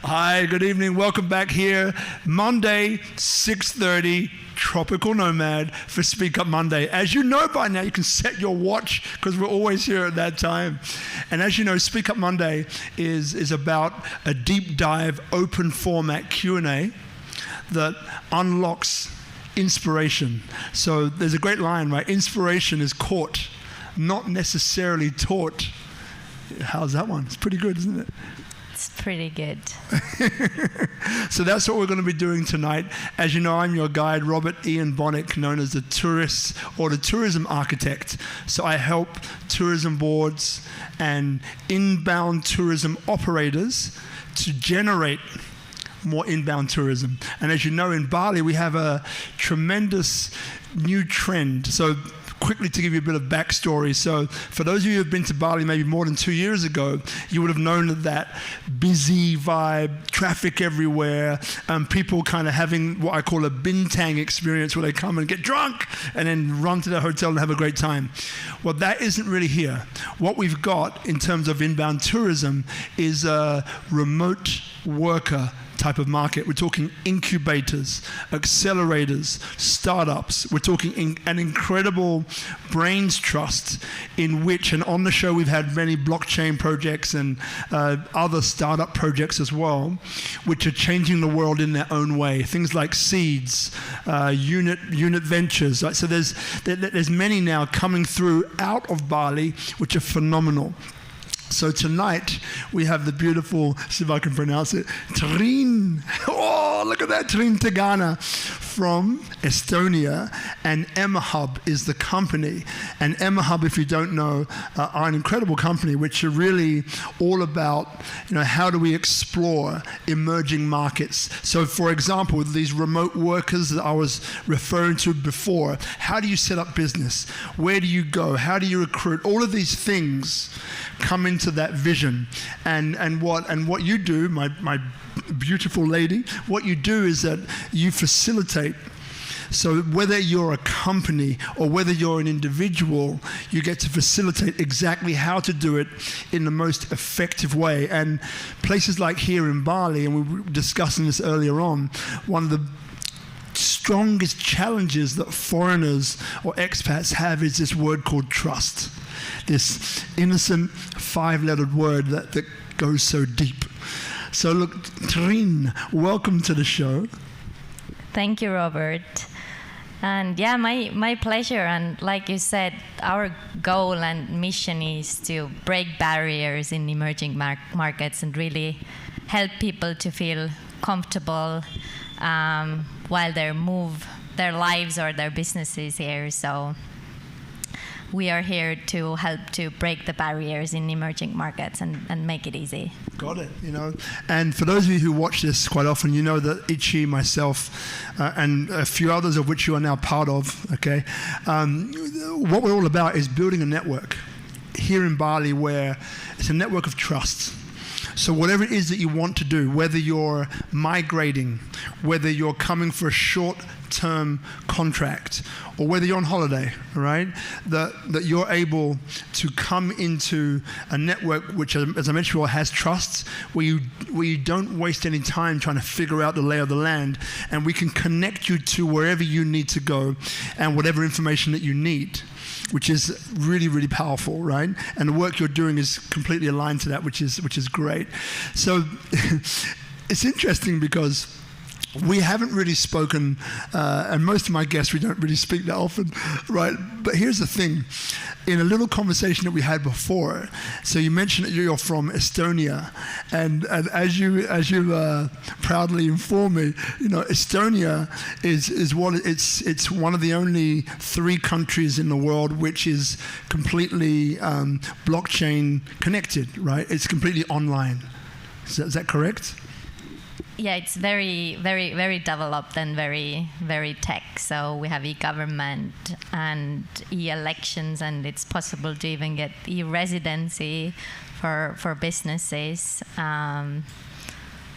Hi, good evening. Welcome back here. Monday, 6:30, Tropical Nomad for SpeakuP Monday. As you know by now, you can set your watch because we're always here at that time. And as you know, SpeakuP Monday is about a deep dive, open format Q&A that unlocks inspiration. So there's a great line, right? Inspiration is caught, not necessarily taught. How's that one? It's pretty good, isn't it? It's pretty good. So that's what we're going to be doing tonight. As you know, I'm your guide, Robert Ian Bonnick, known as the tourist or the tourism architect. So I help tourism boards and inbound tourism operators to generate more inbound tourism. And as you know, in Bali, we have a tremendous new trend. So quickly to give you a bit of backstory. So for those of you who have been to Bali maybe more than 2 years ago, you would have known that busy vibe, traffic everywhere, people kind of having what I call a bintang experience where they come and get drunk and then run to their hotel and have a great time. Well, that isn't really here. What we've got in terms of inbound tourism is a remote worker type of market. We're talking incubators, accelerators, startups. We're talking an incredible brains trust in which, and on the show we've had many blockchain projects and other startup projects as well, which are changing the world in their own way. Things like seeds, unit ventures. Right? So there's many now coming through out of Bali, which are phenomenal. So tonight we have the beautiful, see if I can pronounce it, Triin. Oh, look at that, Triin Tigane from Estonia, and Emerhub is the company. And Emerhub, if you don't know, are an incredible company which are really all about, how do we explore emerging markets. So for example, these remote workers that I was referring to before, how do you set up business? Where do you go? How do you recruit? All of these things come into that vision, and what you do, my beautiful lady, what you do is that you facilitate. So whether you're a company or whether you're an individual, you get to facilitate exactly how to do it in the most effective way. And places like here in Bali, and we were discussing this earlier on, one of the strongest challenges that foreigners or expats have is this word called trust. This innocent five-lettered word that goes so deep. So look, Triin, welcome to the show. Thank you, Robert. And yeah, my pleasure. And like you said, our goal and mission is to break barriers in emerging markets and really help people to feel comfortable while they move their lives or their businesses here. So we are here to help to break the barriers in emerging markets and make it easy. Got it, And for those of you who watch this quite often, you know that Ichi, myself, and a few others of which you are now part of, okay? What we're all about is building a network here in Bali where it's a network of trust. So whatever it is that you want to do, whether you're migrating, whether you're coming for a short-term contract, or whether you're on holiday, right? That you're able to come into a network which, as I mentioned before, has trust, where you don't waste any time trying to figure out the lay of the land, and we can connect you to wherever you need to go and whatever information that you need, which is really, really powerful, right? And the work you're doing is completely aligned to that, which is great. So it's interesting because we haven't really spoken, and most of my guests, we don't really speak that often, right? But here's the thing. In a little conversation that we had before, so you mentioned that you're from Estonia, and as you proudly informed me, Estonia it's one of the only 3 countries in the world which is completely blockchain connected, right? It's completely online. Is that correct? Yeah, it's very, very, very developed and very, very tech. So we have e-government and e-elections, and it's possible to even get e-residency for businesses.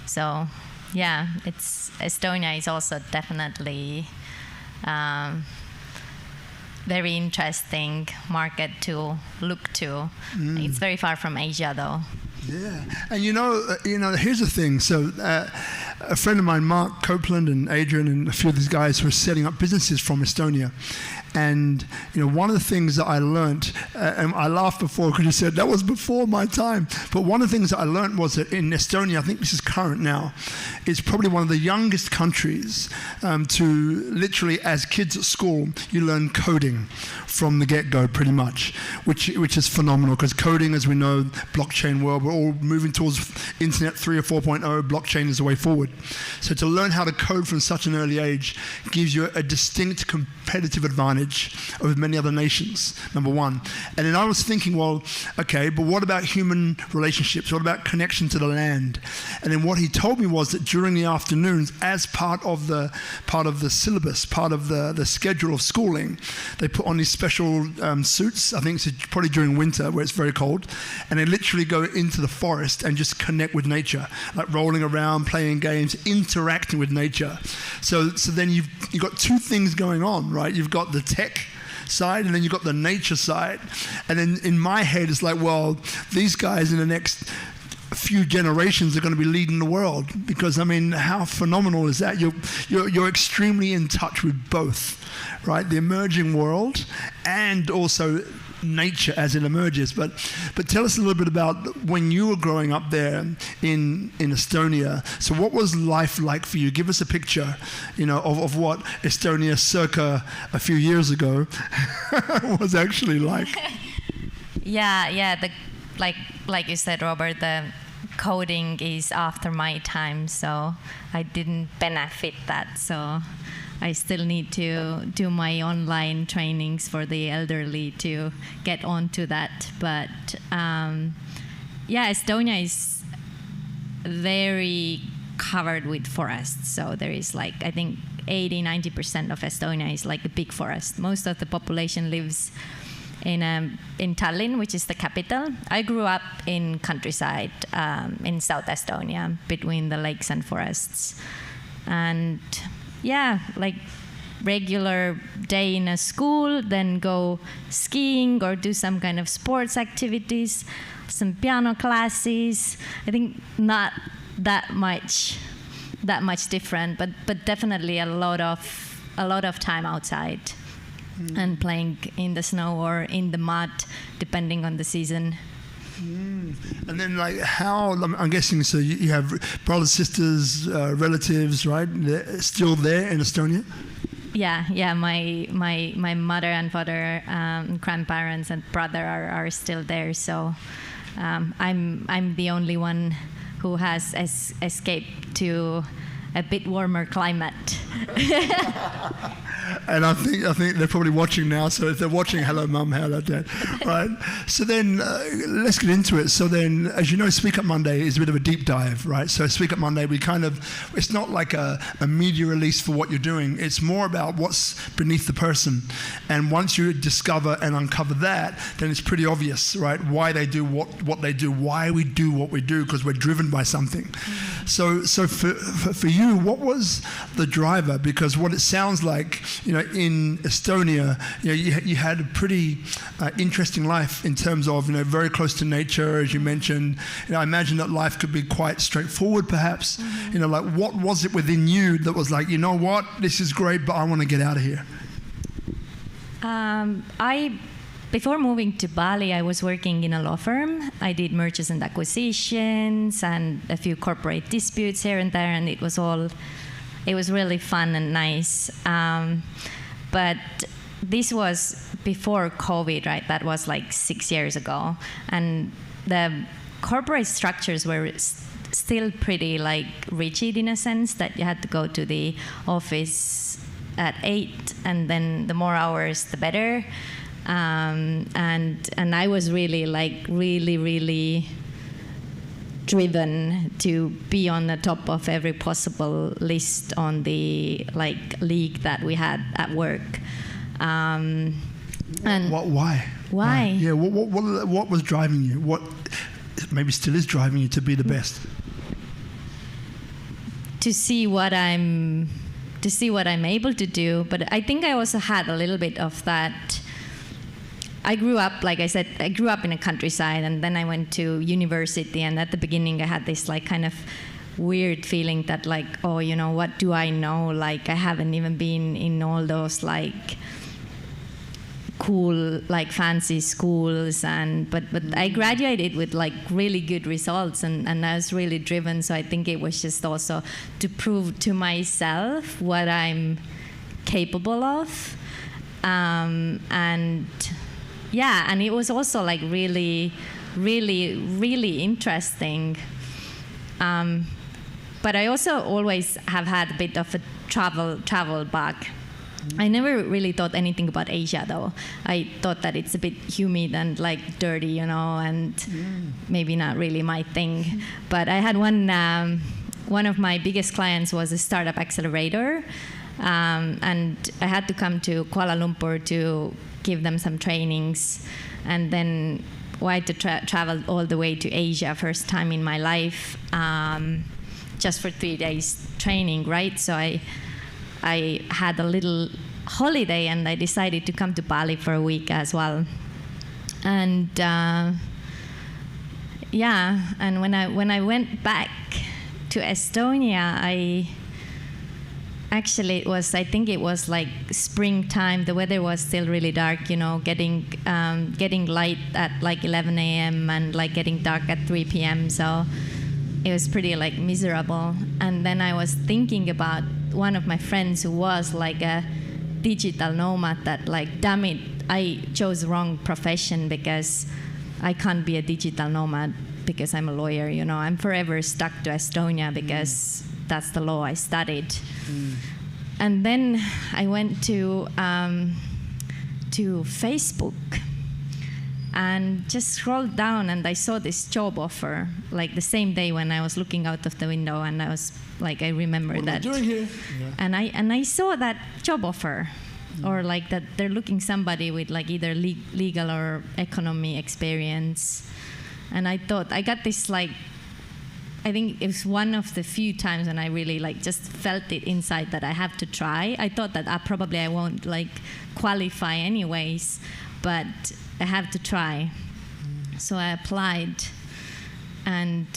So yeah, Estonia is also definitely very interesting market to look to. It's very far from Asia, though. Yeah, and here's the thing. So, a friend of mine, Mark Copeland and Adrian, and a few of these guys were setting up businesses from Estonia. And one of the things that I learned, and I laughed before because you said that was before my time, but one of the things that I learned was that in Estonia, I think this is current now, it's probably one of the youngest countries to literally, as kids at school, you learn coding from the get-go pretty much, which is phenomenal, because coding, as we know, blockchain world, we're all moving towards Internet 3 or 4.0, blockchain is the way forward. So to learn how to code from such an early age gives you a distinct competitive advantage over many other nations, number one. And then I was thinking, well, okay, but what about human relationships? What about connection to the land? And then what he told me was that during the afternoons, as part of the syllabus, part of the schedule of schooling, they put on these special suits. I think it's probably during winter where it's very cold, and they literally go into the forest and just connect with nature, like rolling around, playing games, interacting with nature. So then you've got two things going on, right? You've got the tech side, and then you've got the nature side. And then in my head, it's like, well, these guys in the next few generations are going to be leading the world, because I mean, how phenomenal is that? You're extremely in touch with both, right? The emerging world and also nature as it emerges. But tell us a little bit about when you were growing up there in Estonia. So what was life like for you? Give us a picture, of what Estonia circa a few years ago was actually like. Yeah. Like you said, Robert, the coding is after my time, so I didn't benefit that. So I still need to do my online trainings for the elderly to get onto that. But Estonia is very covered with forests. So there is I think 80-90% of Estonia is like a big forest. Most of the population lives in Tallinn, which is the capital. I grew up in countryside in South Estonia, between the lakes and forests. And regular day in a school, then go skiing or do some kind of sports activities, some piano classes. I think not that much different, but definitely a lot of time outside and playing in the snow or in the mud, depending on the season. And then, how? I'm guessing. So you have brothers, sisters, relatives, right? They're still there in Estonia. Yeah. My mother and father, grandparents and brother are still there. So I'm the only one who has escaped to a bit warmer climate. And I think they're probably watching now. So if they're watching, hello, Mum, hello, Dad, right? So then let's get into it. So then, as you know, SpeakuP Monday is a bit of a deep dive, right? So SpeakuP Monday, it's not like a media release for what you're doing. It's more about what's beneath the person. And once you discover and uncover that, then it's pretty obvious, right? Why they do what they do, why we do what we do, because we're driven by something. Mm-hmm. So for you, what was the driver? Because what it sounds like, in Estonia, you had a pretty interesting life in terms of, very close to nature, as you mentioned. I imagine that life could be quite straightforward, perhaps. Mm-hmm. What was it within you that was like, what, this is great, but I want to get out of here? Before moving to Bali, I was working in a law firm. I did mergers and acquisitions and a few corporate disputes here and there, and it was really fun and nice. But this was before COVID, right? That was 6 years ago. And the corporate structures were still pretty rigid in a sense that you had to go to the office at 8, and then the more hours, the better. And I was really really driven to be on the top of every possible list on the league that we had at work. And why? Why? Yeah. What was driving you? What maybe still is driving you to be the best? To see what I'm able to do, but I think I also had a little bit of that I grew up, like I said, I grew up in a countryside, and then I went to university, and at the beginning I had this like kind of weird feeling that like, oh, you know, what do I know? Like I haven't even been in all those like cool, like fancy schools, and but I graduated with like really good results, and I was really driven. So I think it was just also to prove to myself what I'm capable of, and yeah, and it was also like really interesting. But I also always have had a bit of a travel bug. I never really thought anything about Asia, though. I thought that it's a bit humid and like dirty, you know, and maybe not really my thing. But I had one of my biggest clients was a startup accelerator, and I had to come to Kuala Lumpur to give them some trainings, and then I had to travel all the way to Asia, first time in my life, just for 3 days training, right? So I had a little holiday, and I decided to come to Bali for a week as well. And yeah, and when I went back to Estonia, I think it was like springtime. The weather was still really dark, you know, getting light at like 11 a.m. and like getting dark at 3 p.m. So it was pretty like miserable. And then I was thinking about one of my friends who was like a digital nomad, that like, damn it, I chose the wrong profession, because I can't be a digital nomad because I'm a lawyer, you know. I'm forever stuck to Estonia because that's the law I studied. And then I went to Facebook and just scrolled down, and I saw this job offer like the same day when I was looking out of the window, and I was like, I remember what that. What are you doing here? Yeah. And I saw that job offer, or like that they're looking somebody with like either legal or economy experience, and I thought, I got this like, I think it was one of the few times when I really like just felt it inside that I have to try. I thought that I won't like qualify anyways, but I have to try. So I applied, and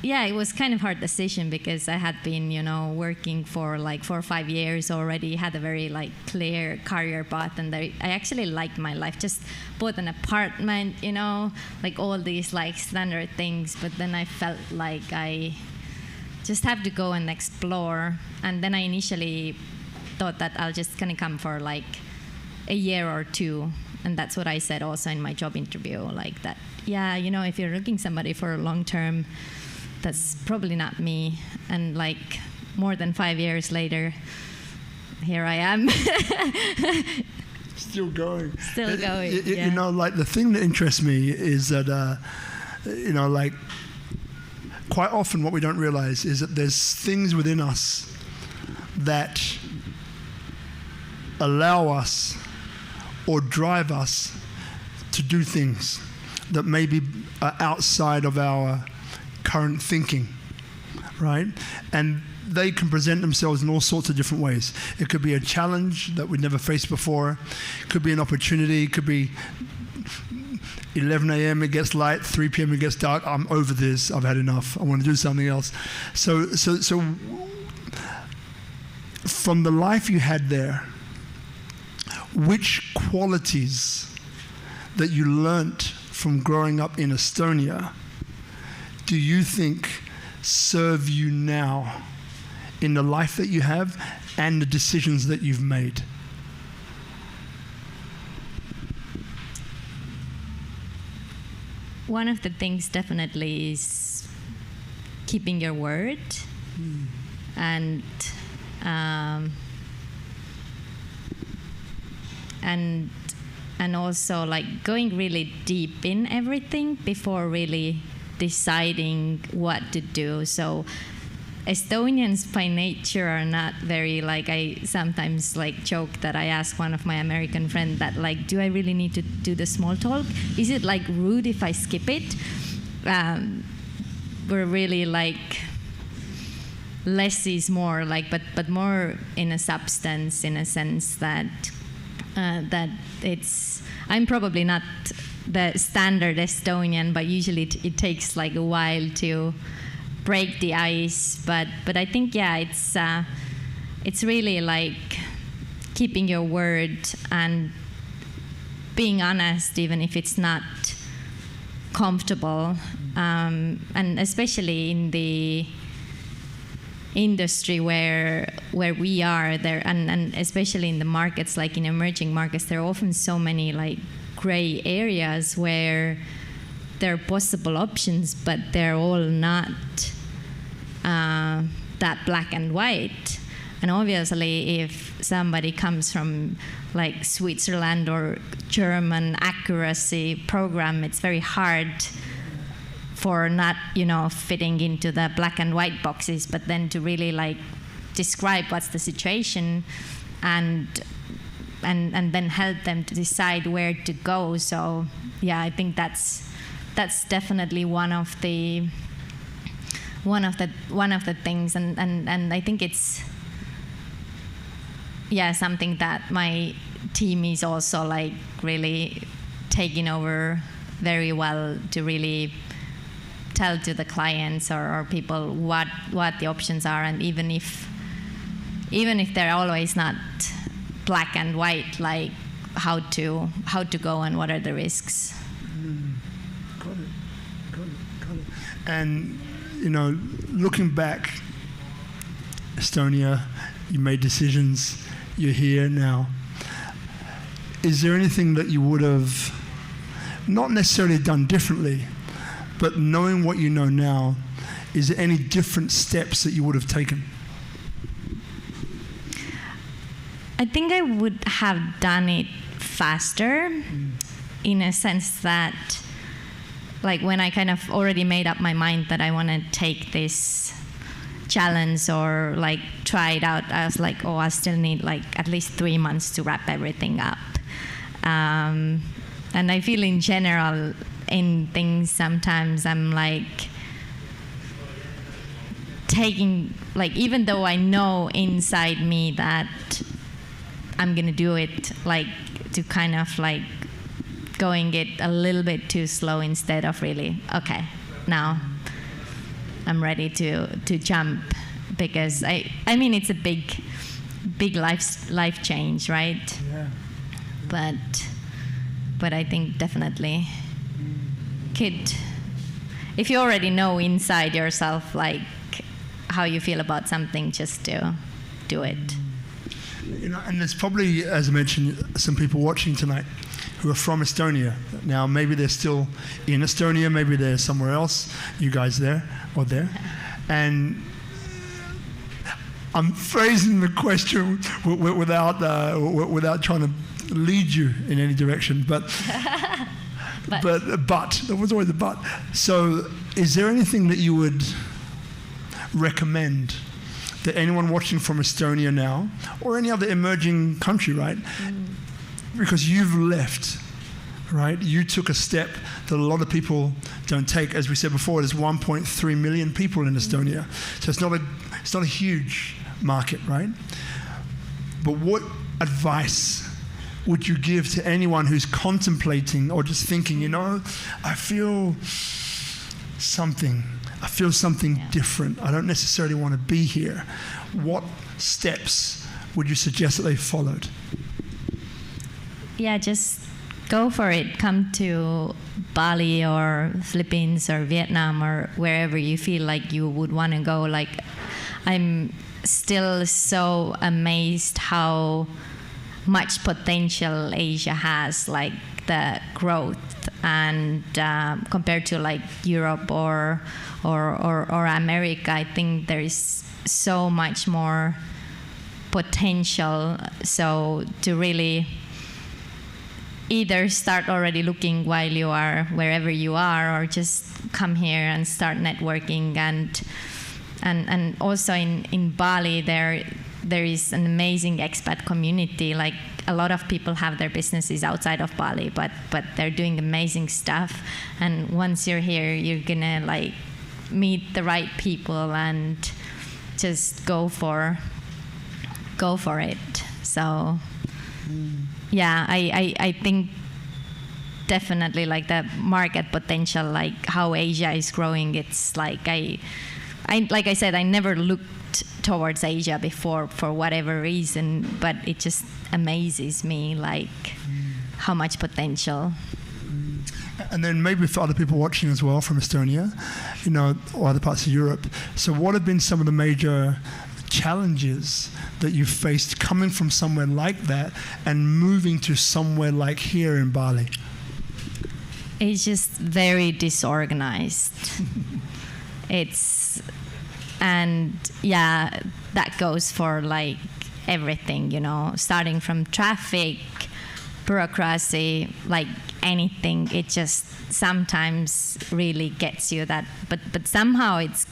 yeah, it was kind of hard decision, because I had been, you know, working for like 4 or 5 years already, had a very like clear career path, and I actually liked my life. Just bought an apartment, you know, like all these like standard things. But then I felt like I just have to go and explore. And then I initially thought that I'll just kind of come for like a year or two. And that's what I said also in my job interview, like that, yeah, you know, if you're looking somebody for a long term, that's probably not me. And like more than 5 years later, here I am. Still going. Still going. Yeah. You know, like the thing that interests me is that, you know, like quite often what we don't realize is that there's things within us that allow us or drive us to do things that maybe are outside of our current thinking, right? And they can present themselves in all sorts of different ways. It could be a challenge that we'd never faced before. It could be an opportunity. It could be 11 a.m. it gets light, 3 p.m. it gets dark. I'm over this. I've had enough. I want to do something else. So from the life you had there, which qualities that you learnt from growing up in Estonia do you think serve you now in the life that you have and the decisions that you've made? One of the things definitely is keeping your word, and also like going really deep in everything before really deciding what to do. So Estonians by nature are not very, like, I sometimes like joke that I ask one of my American friends that, like, do I really need to do the small talk? Is it like rude if I skip it? We're really like less is more, like, but more in a substance, in a sense that that I'm probably not the standard Estonian, but usually it takes like a while to break the ice. But I think, yeah, it's really like keeping your word and being honest, even if it's not comfortable, and especially in the industry where we are there, and especially in the markets, like in emerging markets, there are often so many like gray areas where there are possible options, but they're all not that black and white. And obviously, if somebody comes from like Switzerland or German accuracy program, it's very hard for not, fitting into the black and white boxes, but then to really like describe what's the situation and then help them to decide where to go. So yeah, I think that's definitely one of the things, and I think it's something that my team is also like really taking over very well, to really tell to the clients or people what the options are, and even if they're always not black and white, like how to go and what are the risks. Got it. And looking back, Estonia, you made decisions, you're here now. Is there anything that you would have not necessarily done differently, but knowing what you know now, is there any different steps that you would have taken? I think I would have done it faster, in a sense that, like, when I kind of already made up my mind that I want to take this challenge or like try it out, I was like, I still need like at least 3 months to wrap everything up. And I feel in general in things sometimes I'm like taking, like, even though I know inside me that I'm gonna do it, like to kind of like going it a little bit too slow instead of really, okay, now I'm ready to jump, because I mean it's a big life change, right? Yeah. But I think definitely if you already know inside yourself like how you feel about something, just to do it. And there's probably, as I mentioned, some people watching tonight who are from Estonia. Now, maybe they're still in Estonia, maybe they're somewhere else, you guys there or there. And I'm phrasing the question without trying to lead you in any direction, but there was always a but. So is there anything that you would recommend that anyone watching from Estonia now, or any other emerging country, right? Because you've left, right? You took a step that a lot of people don't take. As we said before, there's 1.3 million people in Estonia. So it's not a huge market, right? But what advice would you give to anyone who's contemplating or just thinking, I feel something different. I don't necessarily want to be here. What steps would you suggest that they followed? Yeah, just go for it. Come to Bali or Philippines or Vietnam or wherever you feel like you would want to go. Like, I'm still so amazed how much potential Asia has, like the growth, and compared to like Europe or America, I think there is so much more potential. So to really either start already looking while you are wherever you are, or just come here and start networking. And also in Bali there is an amazing expat community. Like, a lot of people have their businesses outside of Bali, but they're doing amazing stuff. And once you're here, you're gonna like meet the right people and just go for it. So yeah, I think definitely like the market potential, like how Asia is growing. It's like like I said, I never looked towards Asia before for whatever reason, but it just amazes me like how much potential. And then maybe for other people watching as well from Estonia, or other parts of Europe. So what have been some of the major challenges that you've faced coming from somewhere like that and moving to somewhere like here in Bali? It's just very disorganized. And yeah, that goes for like everything, starting from traffic, bureaucracy, like anything. It just sometimes really gets you that, but somehow it's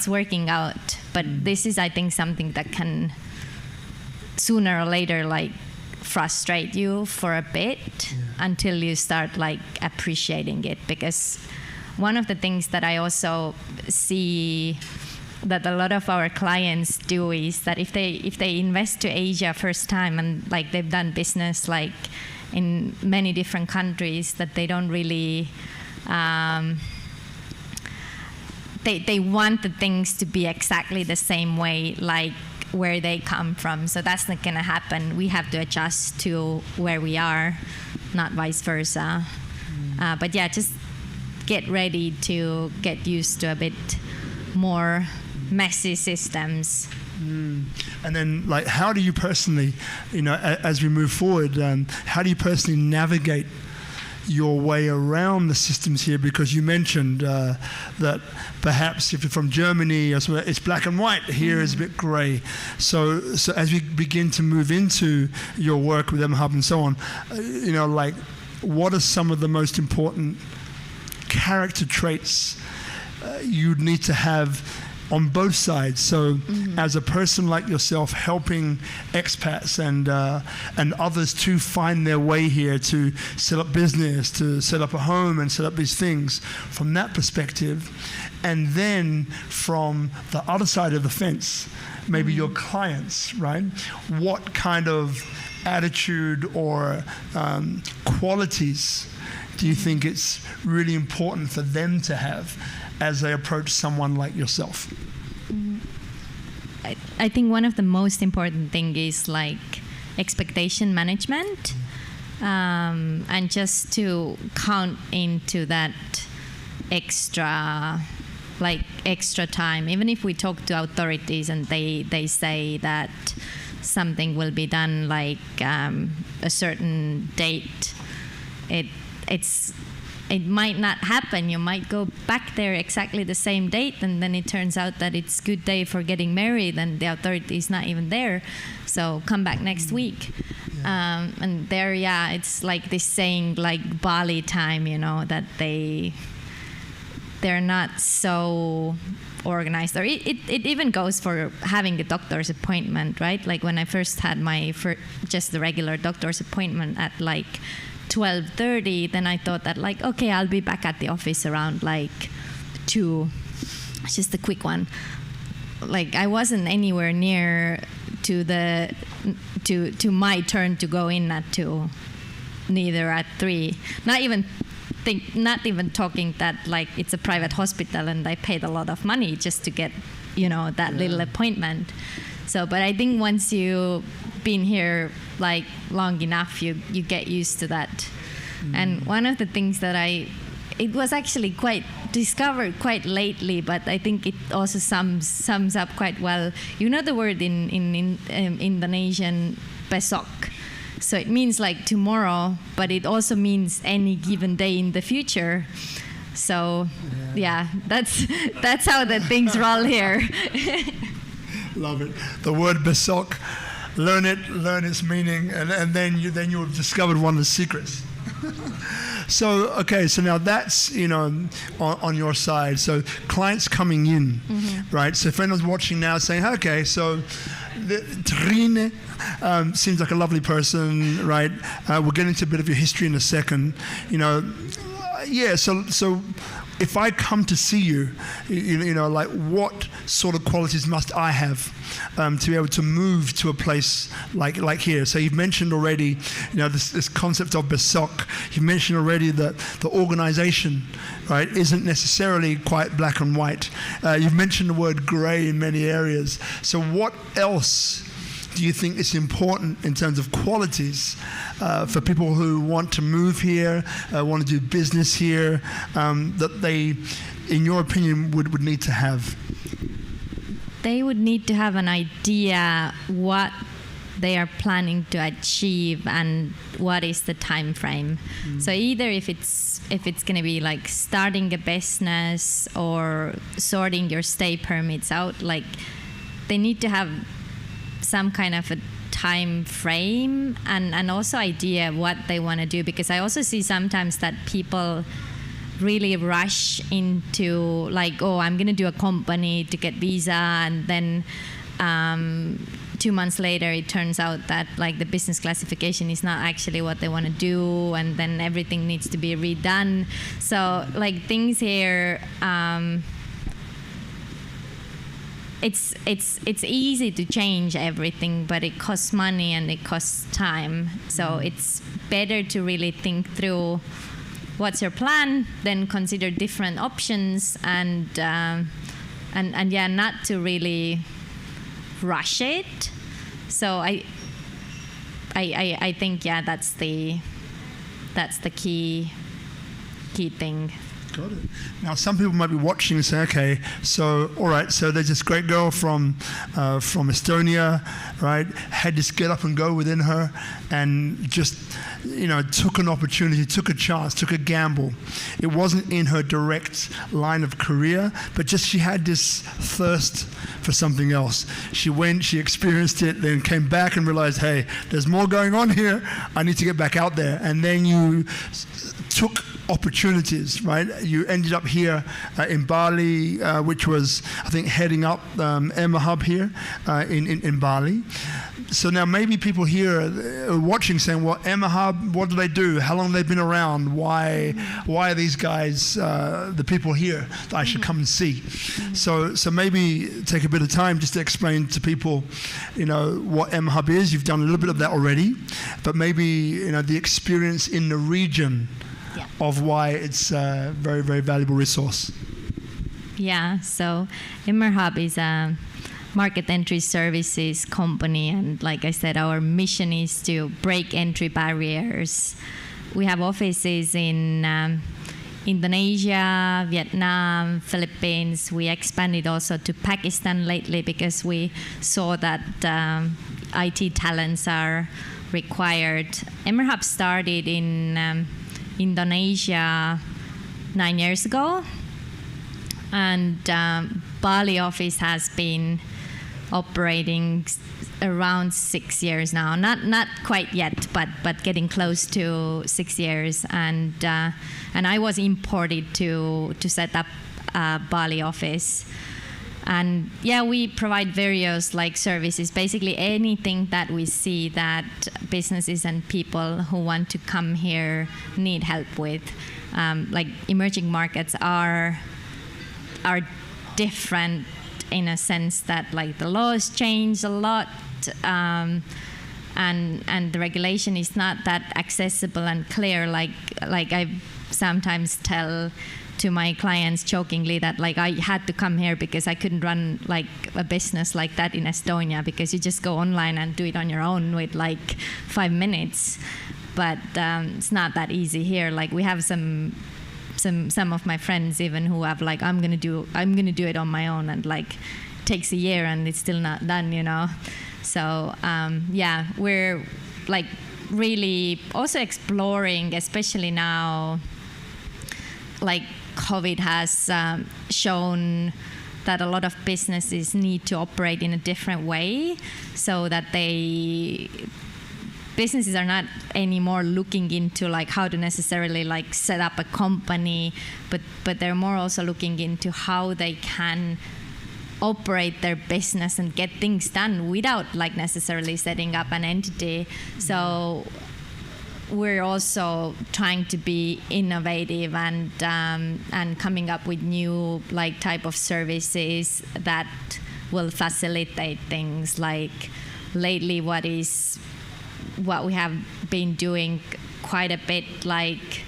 working out. But this is, I think, something that can sooner or later like frustrate you for a bit until you start like appreciating it. Because one of the things that I also see that a lot of our clients do is that if they invest to Asia first time and like they've done business like in many different countries, that they don't really they want the things to be exactly the same way like where they come from. So that's not gonna happen. We have to adjust to where we are, not vice versa. But yeah, just get ready to get used to a bit more messy systems. And then, like, how do you personally, as we move forward, how do you personally navigate your way around the systems here? Because you mentioned that perhaps if you're from Germany, it's black and white. Here is a bit grey. So as we begin to move into your work with Emerhub and so on, like, what are some of the most important character traits you'd need to have on both sides? So as a person like yourself helping expats and others to find their way here, to set up business, to set up a home and set up these things from that perspective, and then from the other side of the fence, maybe your clients, right? What kind of attitude or qualities do you think it's really important for them to have as they approach someone like yourself? I think one of the most important thing is like expectation management, and just to count into that extra time. Even if we talk to authorities and they say that something will be done like a certain date, it might not happen. You might go back there exactly the same date, and then it turns out that it's good day for getting married, and the authority is not even there. So come back next week. And there, it's like this saying, like Bali time, that they're not so organized. Or it even goes for having a doctor's appointment, right? Like when I first had just the regular doctor's appointment at like 12:30, then I thought that like, okay, I'll be back at the office around like 2. It's just a quick one. Like I wasn't anywhere near to my turn to go in at 2, neither at 3. Not even talking that like it's a private hospital and I paid a lot of money just to get that little appointment. So, but I think once you've been here like long enough, you get used to that. And one of the things that it was actually discovered quite lately, but I think it also sums up quite well. The word in Indonesian, besok. So it means like tomorrow, but it also means any given day in the future. So that's how the things roll here. Love it. The word besok, learn its meaning, and then you have discovered one of the secrets. So now that's on your side. So clients coming in, right? So if anyone's watching now saying, okay, so Triin seems like a lovely person, right? We'll get into a bit of your history in a second. yeah, so if I come to see you, you know, like what sort of qualities must I have to be able to move to a place like here? So you've mentioned already, you know, this concept of besok. You've mentioned already that the organization, right, isn't necessarily quite black and white. You've mentioned the word gray in many areas. So what else do you think is important in terms of qualities for people who want to move here, want to do business here, that they, in your opinion, would need to have? They would need to have an idea what they are planning to achieve and what is the time frame. So either if it's going to be like starting a business or sorting your stay permits out, like they need to have some kind of a time frame and also idea what they want to do, because I also see sometimes that people really rush into like, oh, I'm going to do a company to get visa, and then 2 months later it turns out that like the business classification is not actually what they want to do, and then everything needs to be redone. So like things here, it's easy to change everything, but it costs money and it costs time. So it's better to really think through what's your plan, then consider different options, and yeah, not to really rush it. So I think, yeah, that's the key thing. Got it. Now, some people might be watching and say, okay, so, all right, so there's this great girl from Estonia, right, had this get up and go within her and just, you know, took an opportunity, took a chance, took a gamble. It wasn't in her direct line of career, but just she had this thirst for something else. She went, she experienced it, then came back and realized, hey, there's more going on here. I need to get back out there. And then you took opportunities, right? You ended up here in Bali, which was, I think, heading up Emerhub here in Bali. So now maybe people here are watching saying, well, Emerhub, what do they do? How long have they been around? Why are these guys the people here that I should come and see? So maybe take a bit of time just to explain to people, you know, what Emerhub is. You've done a little bit of that already, but maybe, you know, the experience in the region of why it's a very, very valuable resource. Yeah, so Emerhub is a market entry services company, and like I said, our mission is to break entry barriers. We have offices in Indonesia, Vietnam, Philippines. We expanded also to Pakistan lately because we saw that IT talents are required. Emerhub started in Indonesia 9 years ago, and Bali office has been operating around 6 years now. Not quite yet, but getting close to 6 years. And I was imported to set up a Bali office. And yeah, we provide various like services, basically anything that we see that businesses and people who want to come here need help with. Like emerging markets are different in a sense that like the laws change a lot, and the regulation is not that accessible and clear. Like I sometimes tell to my clients jokingly that like I had to come here because I couldn't run like a business like that in Estonia, because you just go online and do it on your own with like 5 minutes. But it's not that easy here. Like we have some of my friends even who have like I'm gonna do it on my own, and like takes a year and it's still not done, you know. So yeah, we're like really also exploring, especially now, like COVID has shown that a lot of businesses need to operate in a different way, so that businesses are not anymore looking into like how to necessarily like set up a company, but they're more also looking into how they can operate their business and get things done without like necessarily setting up an entity. So we're also trying to be innovative and coming up with new like type of services that will facilitate things. Like lately, what we have been doing quite a bit, like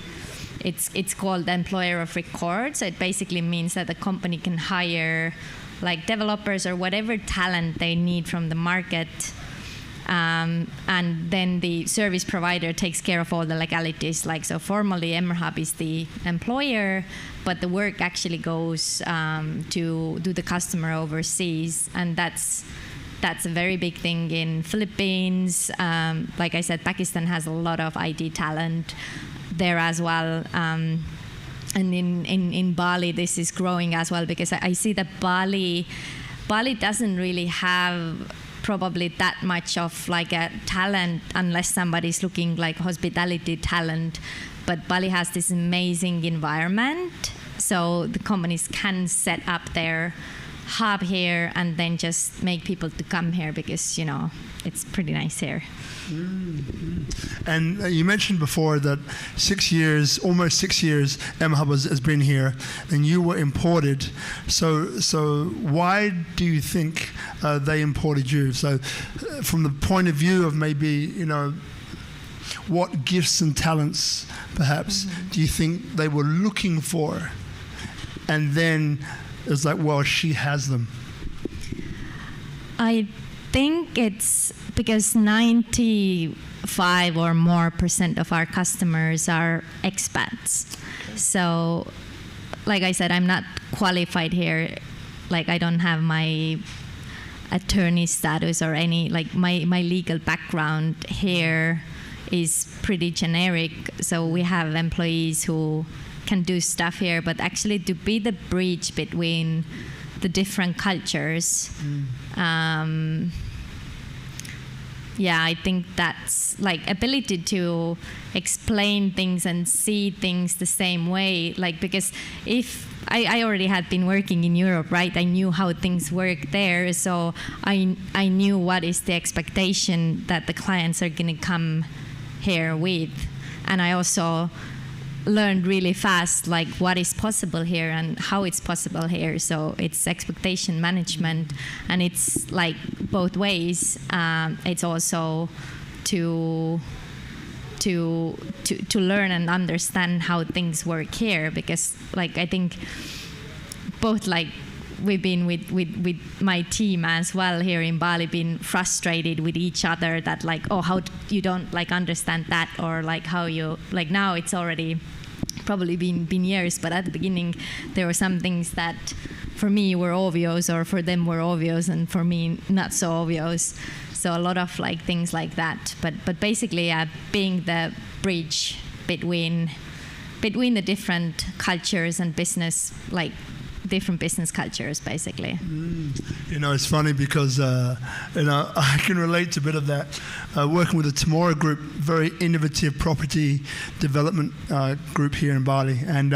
it's called employer of record. So it basically means that the company can hire like developers or whatever talent they need from the market. And then the service provider takes care of all the legalities. Like, so formally Emerhub is the employer, but the work actually goes to the customer overseas, and that's a very big thing in Philippines. Like I said, Pakistan has a lot of IT talent there as well. And in Bali, this is growing as well, because I see that Bali doesn't really have probably that much of like a talent unless somebody's looking like hospitality talent. But Bali has this amazing environment, so the companies can set up their hub here and then just make people to come here because, you know, it's pretty nice here. Mm-hmm. And you mentioned before that almost 6 years, Emerhub has been here, and you were imported. So why do you think they imported you? So from the point of view of maybe, you know, what gifts and talents, perhaps, do you think they were looking for? And then it's like, well, she has them. I think it's because 95 or more % of our customers are expats. So, like I said, I'm not qualified here. Like, I don't have my attorney status or any, like my legal background here is pretty generic. So we have employees who can do stuff here, but actually to be the bridge between the different cultures, I think that's like ability to explain things and see things the same way. Like, because if I already had been working in Europe, right? I knew how things work there, so I knew what is the expectation that the clients are going to come here with, and I also learned really fast like what is possible here and how it's possible here. So it's expectation management, and it's like both ways. It's also to learn and understand how things work here, because like I think both like we've been with my team as well here in Bali, been frustrated with each other that like, oh, how you don't like understand that, or like how you like, now it's already probably been years, but at the beginning there were some things that for me were obvious or for them were obvious, and for me not so obvious. So a lot of like things like that, but basically being the bridge between the different cultures and business, like different business cultures, basically. You know, it's funny because you know, I can relate to a bit of that. Working with the Tomorrow Group, very innovative property development group here in Bali, and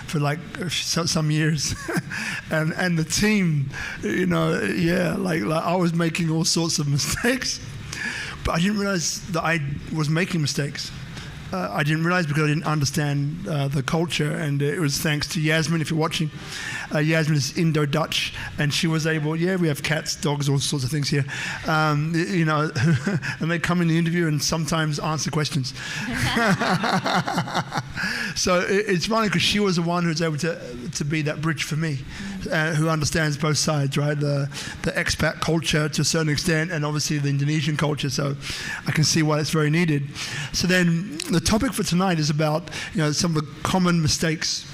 for like some years, and the team, you know, like I was making all sorts of mistakes, but I didn't realize that I was making mistakes. I didn't realize because I didn't understand the culture, and it was thanks to Yasmin, if you're watching. Yasmin is Indo-Dutch, and she was able, we have cats, dogs, all sorts of things here, you know, and they come in the interview and sometimes answer questions. So it's funny because she was the one who was able to be that bridge for me, who understands both sides, right? The expat culture to a certain extent, and obviously the Indonesian culture, so I can see why it's very needed. So then the topic for tonight is about, you know, some of the common mistakes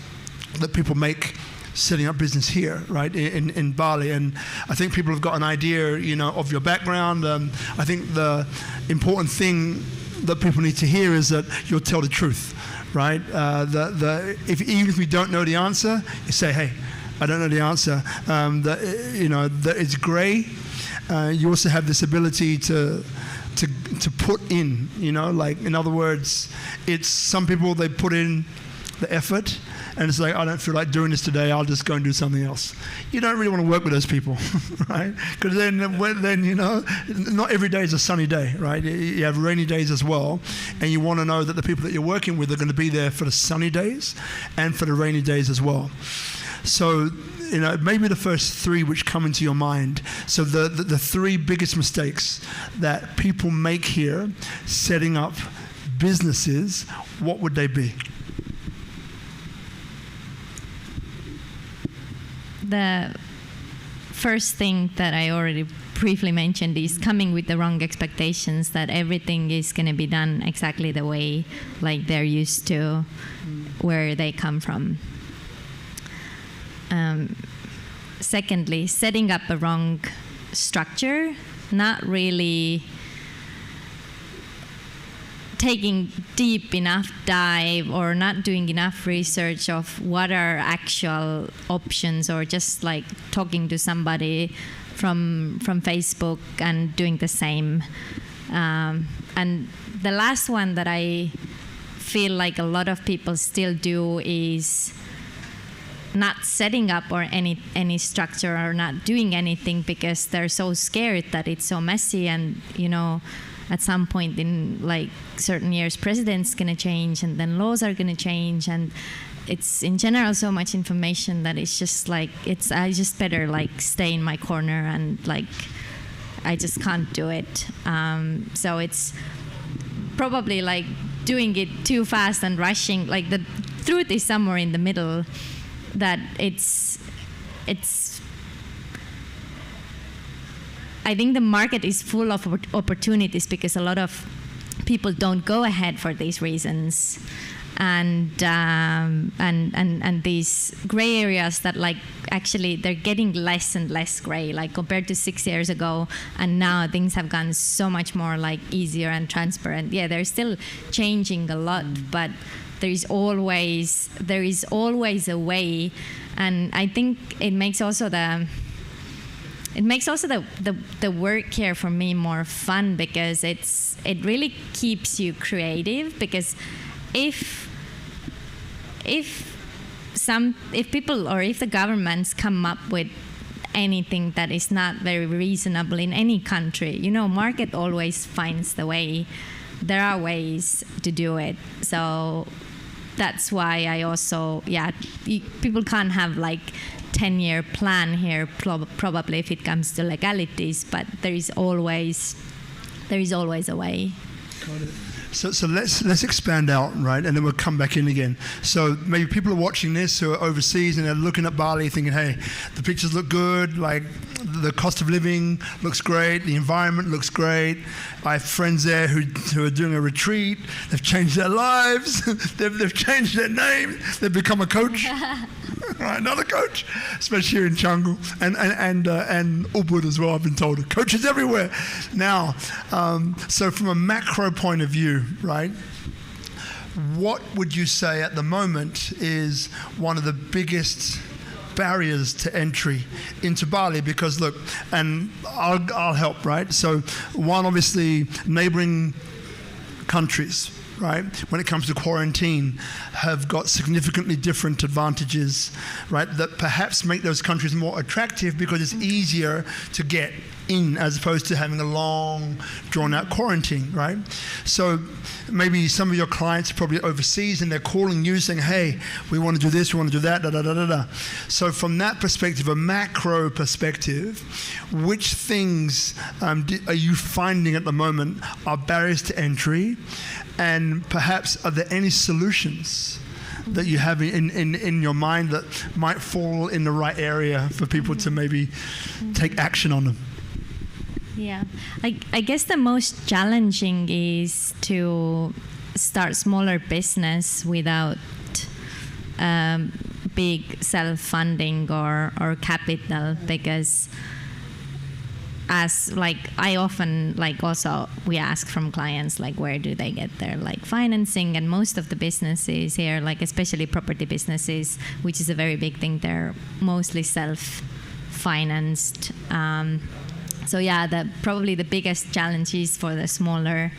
that people make setting up business here, right, in Bali. And I think people have got an idea, you know, of your background. I think the important thing that people need to hear is that you'll tell the truth, right? Even if we don't know the answer, you say, hey, I don't know the answer. You know, that it's grey. You also have this ability to put in, you know, like, in other words, it's some people, they put in the effort, and it's like, I don't feel like doing this today, I'll just go and do something else. You don't really want to work with those people, right? Because then, not every day is a sunny day, right? You have rainy days as well, and you want to know that the people that you're working with are going to be there for the sunny days and for the rainy days as well. So, maybe the first three which come into your mind. So the three biggest mistakes that people make here setting up businesses, what would they be? The first thing that I already briefly mentioned is coming with the wrong expectations that everything is going to be done exactly the way like they're used to, where they come from. Secondly, setting up a wrong structure, not really taking deep enough dive or not doing enough research of what are actual options, or just like talking to somebody from Facebook and doing the same. And the last one that I feel like a lot of people still do is not setting up or any structure, or not doing anything because they're so scared that it's so messy, and at some point in like certain years president's going to change, and then laws are going to change, and it's in general so much information that it's just like I just better like stay in my corner, and like I just can't do it. So it's probably like doing it too fast and rushing. Like the truth is somewhere in the middle, that it's I think the market is full of opportunities because a lot of people don't go ahead for these reasons, and these gray areas that like actually they're getting less and less gray, like compared to 6 years ago, and now things have gone so much more like easier and transparent. Yeah, they're still changing a lot, but there is always a way, and I think it makes also the work here for me more fun, because it really keeps you creative. Because if people or if the governments come up with anything that is not very reasonable in any country, market always finds the way. There are ways to do it. So that's why I also, people can't have like 10-year plan here probably if it comes to legalities, but there is always a way. Got it. So let's expand out, right, and then we'll come back in again. So maybe people are watching this who are overseas and they're looking at Bali thinking, hey, the pictures look good, like the cost of living looks great, the environment looks great. I have friends there who are doing a retreat. They've changed their lives. they've changed their name. They've become a coach. Right, another coach, especially here in Canggu and Ubud as well. I've been told coaches everywhere now. So from a macro point of view, right? What would you say at the moment is one of the biggest barriers to entry into Bali? Because look, and I'll help, right? So one, obviously, neighboring countries, right, when it comes to quarantine, have got significantly different advantages, right, that perhaps make those countries more attractive because it's easier to get in as opposed to having a long, drawn-out quarantine, right? So maybe some of your clients are probably overseas and they're calling you saying, hey, we want to do this, we want to do that, da-da-da-da-da. So from that perspective, a macro perspective, which things are you finding at the moment are barriers to entry? And perhaps are there any solutions that you have in your mind that might fall in the right area for people to maybe take action on them? Yeah, I guess the most challenging is to start smaller business without big self-funding or capital, because as like I often like also we ask from clients like where do they get their like financing, and most of the businesses here, like especially property businesses, which is a very big thing, they're mostly self-financed. So yeah, probably the biggest challenge is for the smaller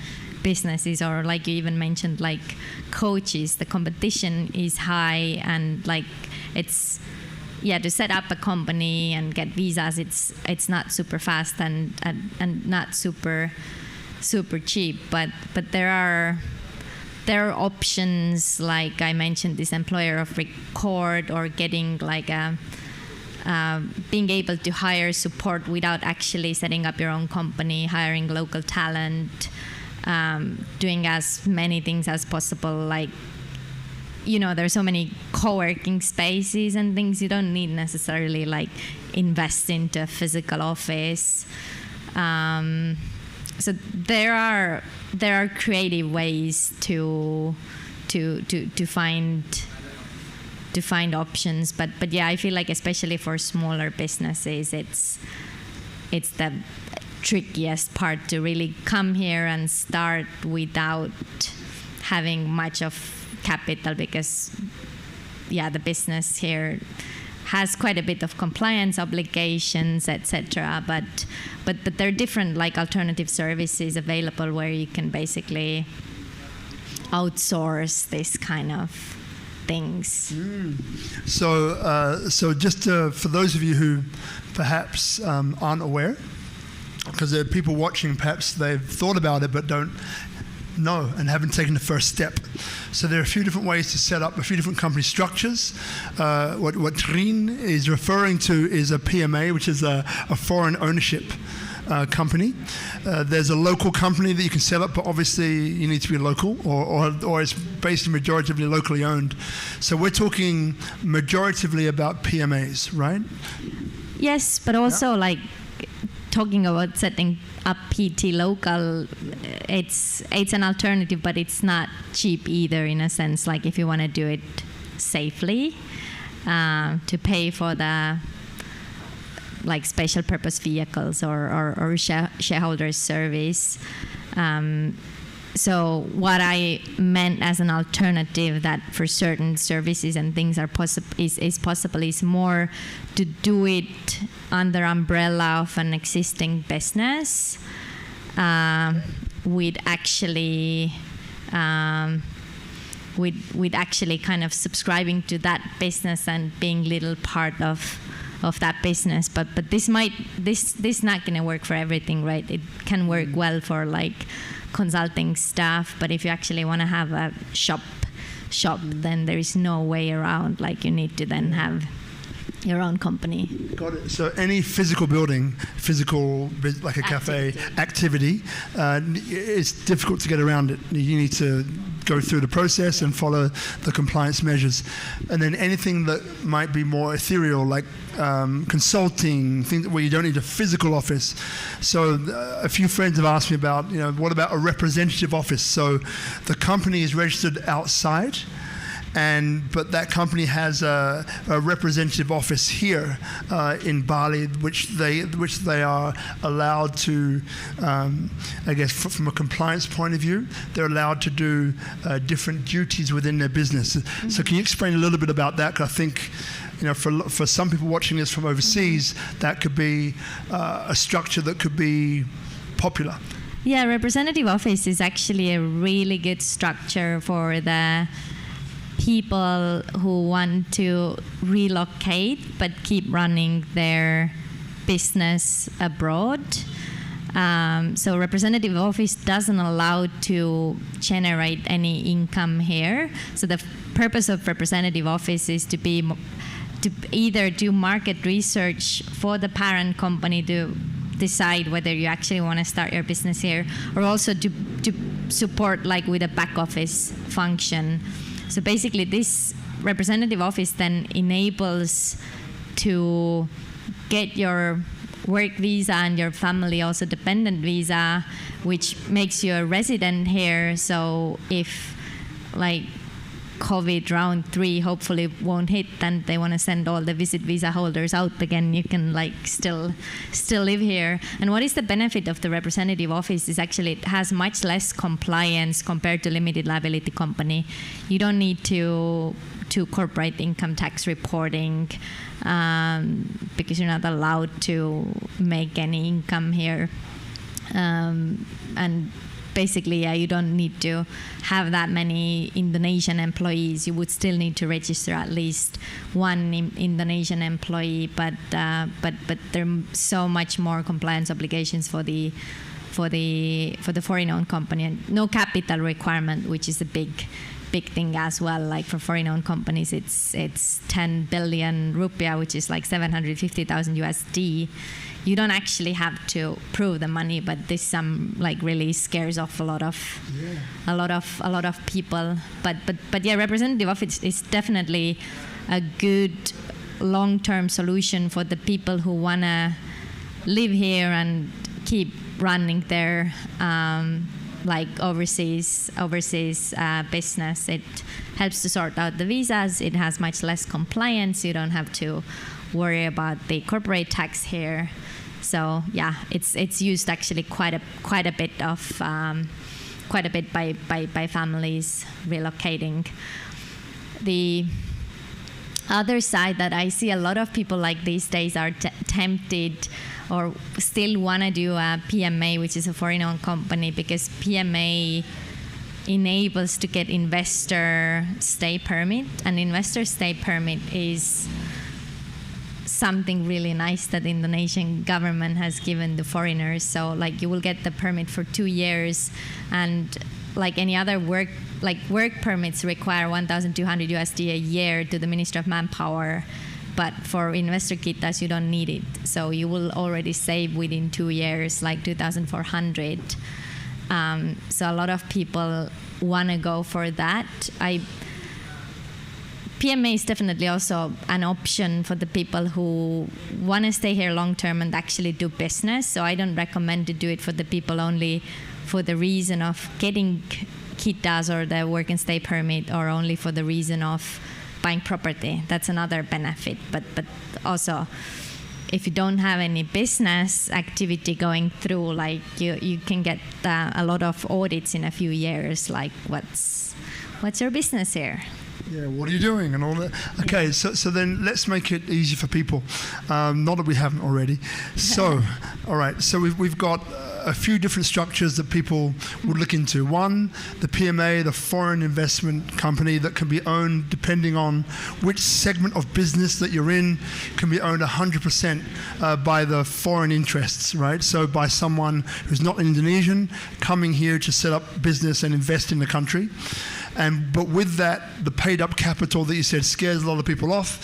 businesses, or like you even mentioned, like coaches, the competition is high, and like it's, to set up a company and get visas, it's not super fast and not super cheap, but there are options, like I mentioned, this employer of record, or getting like being able to hire support without actually setting up your own company, hiring local talent, doing as many things as possible. Like, there's so many co-working spaces and things. You don't need necessarily like invest into a physical office. So there are creative ways to find options, but I feel like especially for smaller businesses, it's the trickiest part to really come here and start without having much of capital, because the business here has quite a bit of compliance obligations, etc. But there are different like alternative services available where you can basically outsource this kind of things. So just for those of you who perhaps aren't aware, because there are people watching, perhaps they've thought about it but don't know and haven't taken the first step. So there are a few different ways to set up a few different company structures. What Triin is referring to is a PMA, which is a foreign ownership company. There's a local company that you can set up, but obviously you need to be local, or it's based majoritively locally owned. So we're talking majoritively about PMAs, right? Yes, but also like talking about setting up PT local, it's an alternative, but it's not cheap either, in a sense. Like if you want to do it safely, to pay for the like special purpose vehicles or shareholder service. So what I meant as an alternative that for certain services and things are is possible is more to do it under umbrella of an existing business, with actually kind of subscribing to that business and being little part of that business. But this not going to work for everything, right? It can work well for like consulting staff, but if you actually want to have a shop, then there is no way around. Like you need to then have your own company. Got it. So any physical building, like a cafe activity, it's difficult to get around it. You need to go through the process and follow the compliance measures. And then anything that might be more ethereal, like consulting, things where you don't need a physical office. So a few friends have asked me about, what about a representative office? So the company is registered outside, but that company has a representative office here in Bali, which they are allowed to, I guess, from a compliance point of view, they're allowed to do different duties within their business. Mm-hmm. So can you explain a little bit about that? 'Cause I think, for some people watching this from overseas, that could be a structure that could be popular. Yeah, representative office is actually a really good structure for the people who want to relocate but keep running their business abroad. So representative office doesn't allow to generate any income here. So the purpose of representative office is to either do market research for the parent company to decide whether you actually want to start your business here, or also to support like with a back office function. So basically this representative office then enables to get your work visa and your family also dependent visa, which makes you a resident here. So if like COVID round 3 hopefully won't hit, then they want to send all the visit visa holders out again, you can like still live here. And what is the benefit of the representative office is actually it has much less compliance compared to limited liability company. You don't need to corporate income tax reporting because you're not allowed to make any income here. And basically, you don't need to have that many Indonesian employees. You would still need to register at least one Indonesian employee, but there are so much more compliance obligations for the foreign-owned company, and no capital requirement, which is a big thing as well. Like for foreign-owned companies, it's 10 billion rupiah, which is like 750,000 USD. You don't actually have to prove the money, but this like really scares off a lot of people. But yeah, representative office is definitely a good long-term solution for the people who wanna live here and keep running their like overseas business. It helps to sort out the visas. It has much less compliance. You don't have to worry about the corporate tax here. So yeah, it's used actually quite a bit by families relocating. The other side that I see a lot of people like these days are tempted or still want to do a PMA, which is a foreign-owned company, because PMA enables to get investor stay permit. An investor stay permit is something really nice that the Indonesian government has given the foreigners. So like you will get the permit for 2 years, and like any other work permits require 1,200 USD a year to the Ministry of Manpower. But for investor kitas, you don't need it. So you will already save within 2 years, like 2,400. So a lot of people want to go for that. PMA is definitely also an option for the people who want to stay here long term and actually do business. So I don't recommend to do it for the people only for the reason of getting kitas or the work and stay permit, or only for the reason of buying property. That's another benefit. But also, if you don't have any business activity going through, like you can get a lot of audits in a few years. Like what's your business here? Yeah, what are you doing and all that? Okay, so then let's make it easy for people. Not that we haven't already. So, all right, so we've got a few different structures that people would look into. One, the PMA, the foreign investment company, that can be owned, depending on which segment of business that you're in, can be owned 100% by the foreign interests, right? So by someone who's not Indonesian coming here to set up business and invest in the country. But with that, the paid up capital that you said scares a lot of people off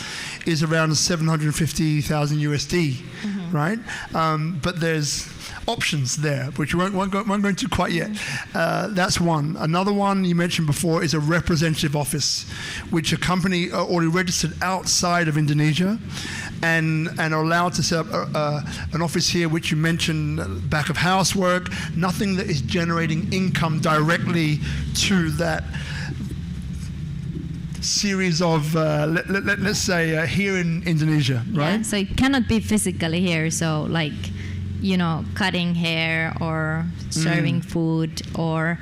is around 750,000 USD, right? But there's options there, which we won't go into quite yet. That's one. Another one you mentioned before is a representative office, which a company already registered outside of Indonesia and are allowed to set up an office here, which you mentioned, back of house work, nothing that is generating income directly to that series of, let's say, here in Indonesia, right? Yeah, so it cannot be physically here. So like, cutting hair or serving food or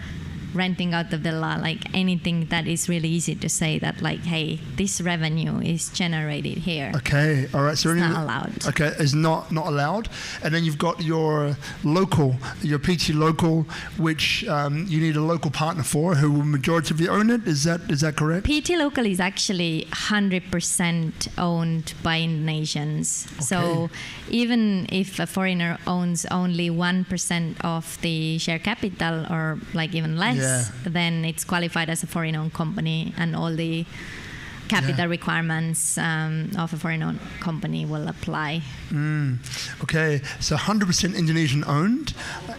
renting out the villa, like anything that is really easy to say that, like, hey, this revenue is generated here. Okay, all right. So it's not allowed. Okay, it's not allowed. And then you've got your local, your PT local, which you need a local partner for, who will majority own it. Is that correct? PT local is actually 100% owned by Indonesians. Okay. So even if a foreigner owns only 1% of the share capital, or like even less, then it's qualified as a foreign-owned company, and all the capital requirements of a foreign-owned company will apply. Okay, so 100% Indonesian owned,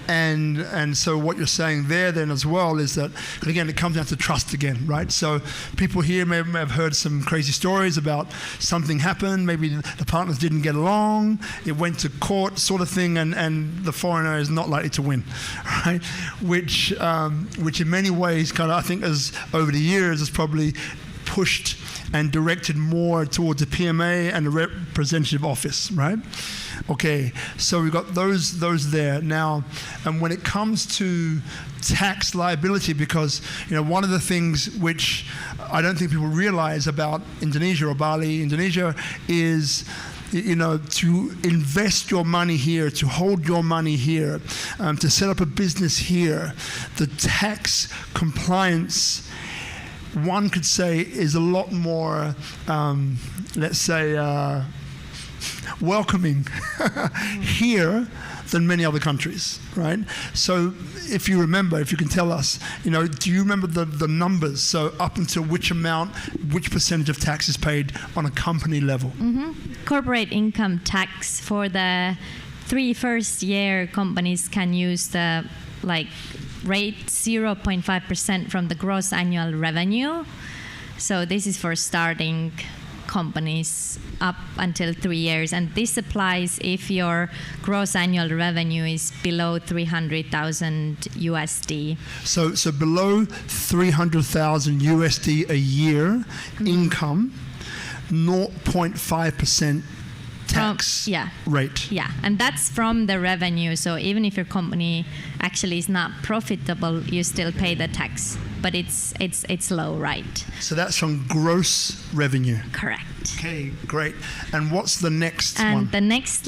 and so what you're saying there then as well is that, again, it comes down to trust again, right? So people here may have heard some crazy stories about something happened, maybe the partners didn't get along, it went to court sort of thing, and the foreigner is not likely to win, right? Which in many ways kind of, I think, as over the years has probably pushed and directed more towards the PMA and the representative office, right? Okay, so we've got those there now. And when it comes to tax liability, because one of the things which I don't think people realize about Indonesia or Bali, Indonesia, is to invest your money here, to hold your money here, to set up a business here, the tax compliance, one could say, is a lot more, let's say, welcoming here than many other countries, right? So if you can tell us, do you remember the numbers? So up until which percentage of tax is paid on a company level? Mm-hmm. Corporate income tax for the 3 first year companies can use the rate 0.5% from the gross annual revenue. So this is for starting companies up until 3 years, and this applies if your gross annual revenue is below 300,000 USD. So below 300,000 USD a year income, 0.5% tax rate. Yeah, and that's from the revenue. So even if your company actually is not profitable, you still pay the tax, but it's low, right? So that's from gross revenue. Correct. Okay, great. And what's the next one? And the next,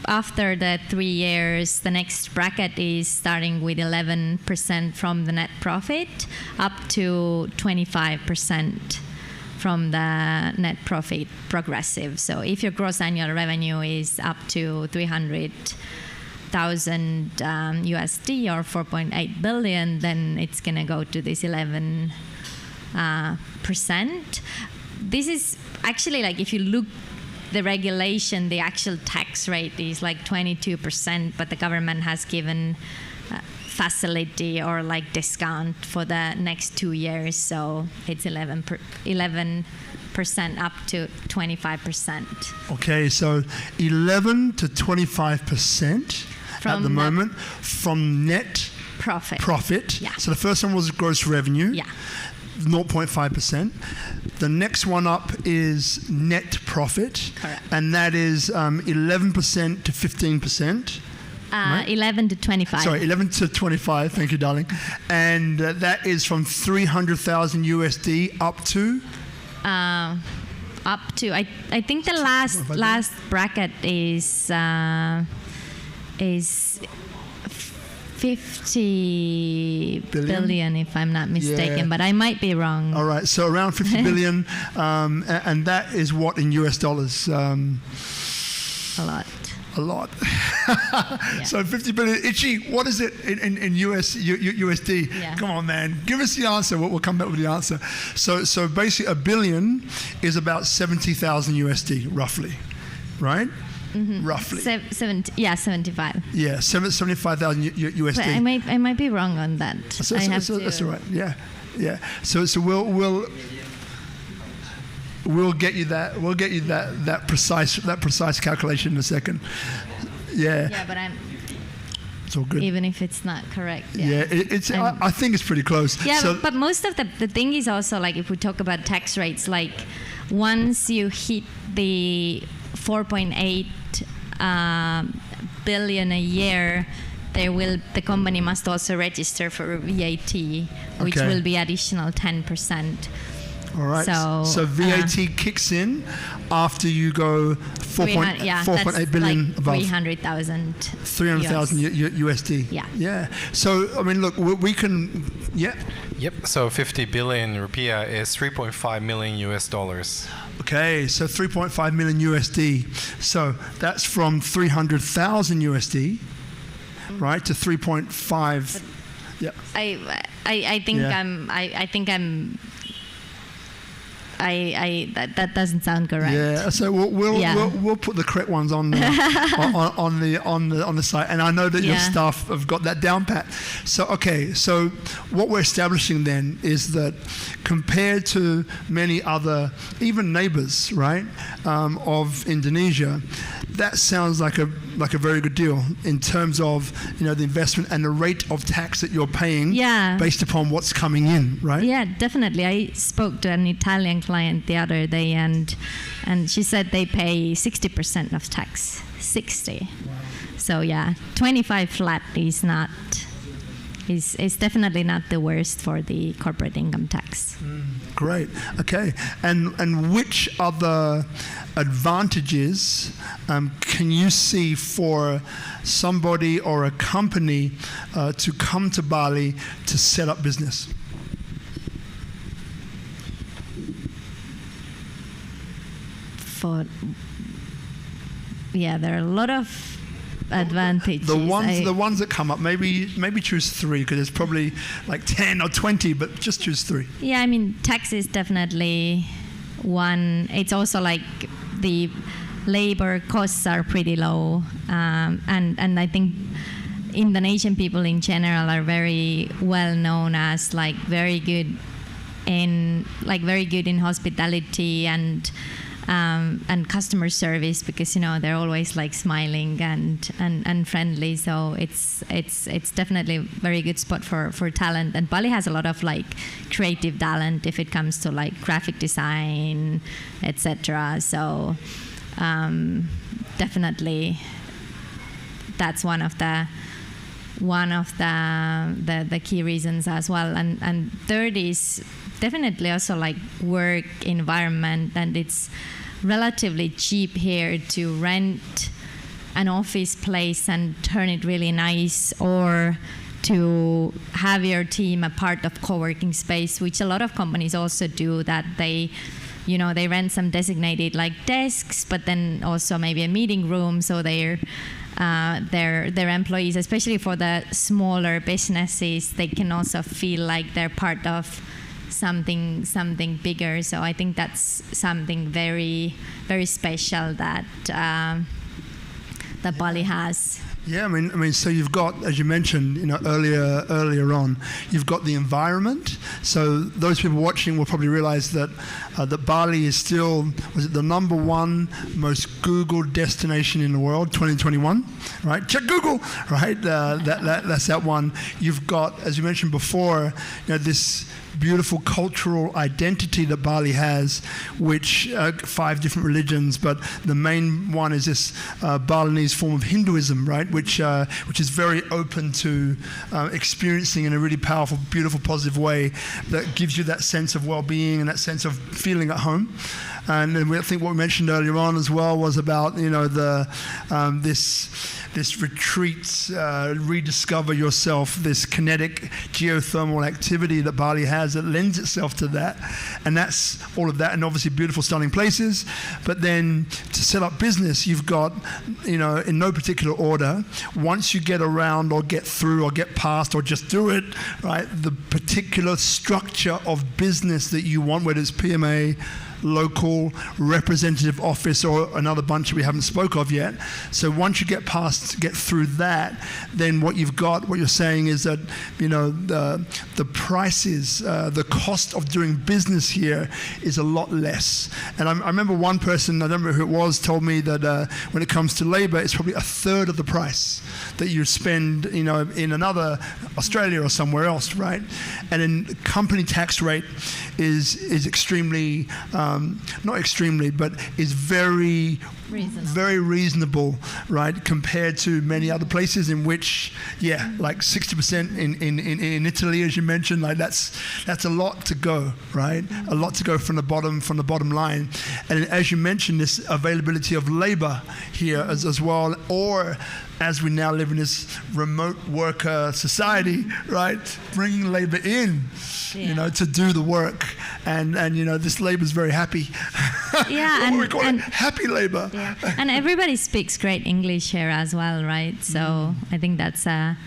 after the 3 years, the next bracket is starting with 11% from the net profit up to 25% from the net profit progressive. So if your gross annual revenue is up to 300,000 USD or 4.8 billion, then it's going to go to this 11%. This is actually, if you look the regulation, the actual tax rate is 22%, but the government has given facility or discount for the next 2 years, so it's 11% up to 25%. Okay, so 11 to 25% at the moment from net profit. Yeah. So the first one was gross revenue. Yeah. 0.5%. The next one up is net profit. Correct. And that is 11% to 15%. Right? 11 to 25. Sorry, 11 to 25. Thank you, darling. And that is from 300,000 USD up to? Up to, I think the last bracket is 50 billion, if I'm not mistaken, but I might be wrong. All right, so around 50 billion, and that is what in US dollars? A lot. A lot. So 50 billion. Itchy, what is it in USD? Yeah. Come on, man. Give us the answer. We'll come back with the answer. So basically, a billion is about 70,000 USD, roughly, right? Mm-hmm. Roughly. 75. Yeah, 75,000 USD. But I might be wrong on that. That's all right. Yeah. So we'll get you that. We'll get you that precise calculation in a second. Yeah. Yeah, but it's all good. Even if it's not correct. Yeah, I think it's pretty close. Yeah, but most of the thing is also if we talk about tax rates, once you hit the 4.8 billion a year, the company must also register for VAT, which will be additional 10%. All right. So VAT kicks in after you go 4.8 billion above. 300,000 USD. Yeah. Yeah. So I mean, look, we can. Yeah. Yep. So 50 billion rupiah is 3.5 million US dollars. Okay, so 3.5 million USD. So that's from 300,000 USD, right, to 3.5. Yeah. That doesn't sound correct. Yeah, so we'll put the correct ones on the site, and I know that your staff have got that down pat. So so what we're establishing then is that compared to many other, even neighbors, right, of Indonesia, that sounds like a very good deal in terms of the investment and the rate of tax that you're paying based upon what's coming in, right? Yeah, definitely. I spoke to an Italian client the other day, and she said they pay 60% of tax. 60. Wow. So 25 flat is definitely not the worst for the corporate income tax. Great. Okay. And which other advantages can you see for somebody or a company to come to Bali to set up business? There are a lot of advantages. The ones that come up, maybe choose 3, because there's probably like 10 or 20, but just choose 3. Yeah, I mean, tax is definitely one. It's also like the labor costs are pretty low, and I think Indonesian people in general are very well known as like very good in hospitality and customer service, because they're always like smiling and friendly. So it's definitely a very good spot for talent. And Bali has a lot of like creative talent if it comes to like graphic design, etc. So definitely that's one of the key reasons as well. And third is definitely also like work environment, and it's relatively cheap here to rent an office place and turn it really nice, or to have your team a part of co-working space, which a lot of companies also do, that they rent some designated like desks, but then also maybe a meeting room, so their employees, especially for the smaller businesses, they can also feel like they're part of something bigger. So I think that's something very, very special that Bali has. Yeah, I mean, so you've got, as you mentioned, earlier on, you've got the environment. So those people watching will probably realize that that Bali is still, was it the #1 most Googled destination in the world, 2021, right? Check Google, right? That's that one. You've got, as you mentioned before, this beautiful cultural identity that Bali has, which 5 different religions, but the main one is this Balinese form of Hinduism, right? Which is very open to experiencing in a really powerful, beautiful, positive way that gives you that sense of well-being and that sense of feeling at home. And I think what we mentioned earlier on as well was about this retreats, rediscover yourself, this kinetic geothermal activity that Bali has that lends itself to that. And that's all of that, and obviously beautiful, stunning places. But then to set up business, you've got, in no particular order, once you get around or get through or get past or just do it, right, the particular structure of business that you want, whether it's PMA, local representative office, or another bunch that we haven't spoke of yet. So once you get through that, then what you're saying is that the prices, the cost of doing business here is a lot less. And I remember one person, I don't remember who it was, told me that when it comes to labor, it's probably 1/3 of the price that you spend in another Australia or somewhere else, right? And then company tax rate is extremely not extremely, but is very reasonable, right, compared to many other places in which, like 60% in Italy, as you mentioned, like that's a lot to go, right? A lot to go from the bottom line. And as you mentioned, this availability of labor here as well, or as we now live in this remote worker society, right, bringing labor in, to do the work, and this labor is very happy. Yeah, we call it happy labor. Yeah. And everybody speaks great English here as well, right? So I think that's a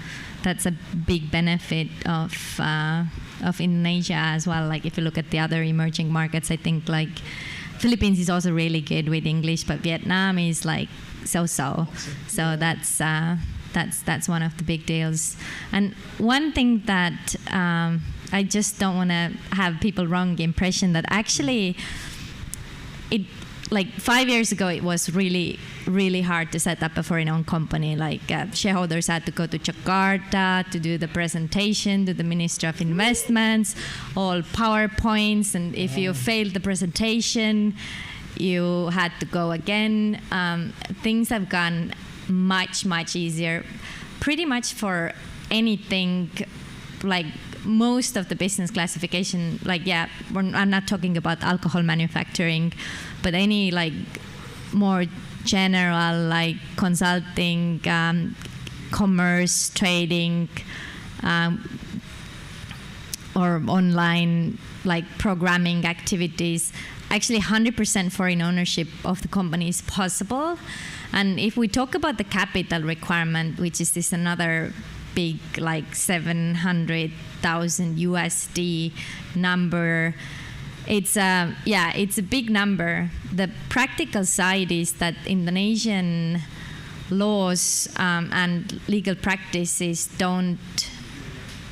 big benefit of Indonesia as well. Like if you look at the other emerging markets, I think like Philippines is also really good with English, but Vietnam is like so. So that's one of the big deals. And one thing that I just don't want to have people wrong impression that actually it, like 5 years ago, it was really, really hard to set up a foreign-owned company. Like shareholders had to go to Jakarta to do the presentation to the Ministry of Investments, all PowerPoints, and if you failed the presentation, you had to go again. Things have gone much, much easier. Pretty much for anything, like most of the business classification, like I'm not talking about alcohol manufacturing, but any like more general, like consulting, commerce, trading, or online like programming activities, actually 100% foreign ownership of the company is possible. And if we talk about the capital requirement, which is this another big like 700,000 USD number, it's a big number. The practical side is that Indonesian laws and legal practices don't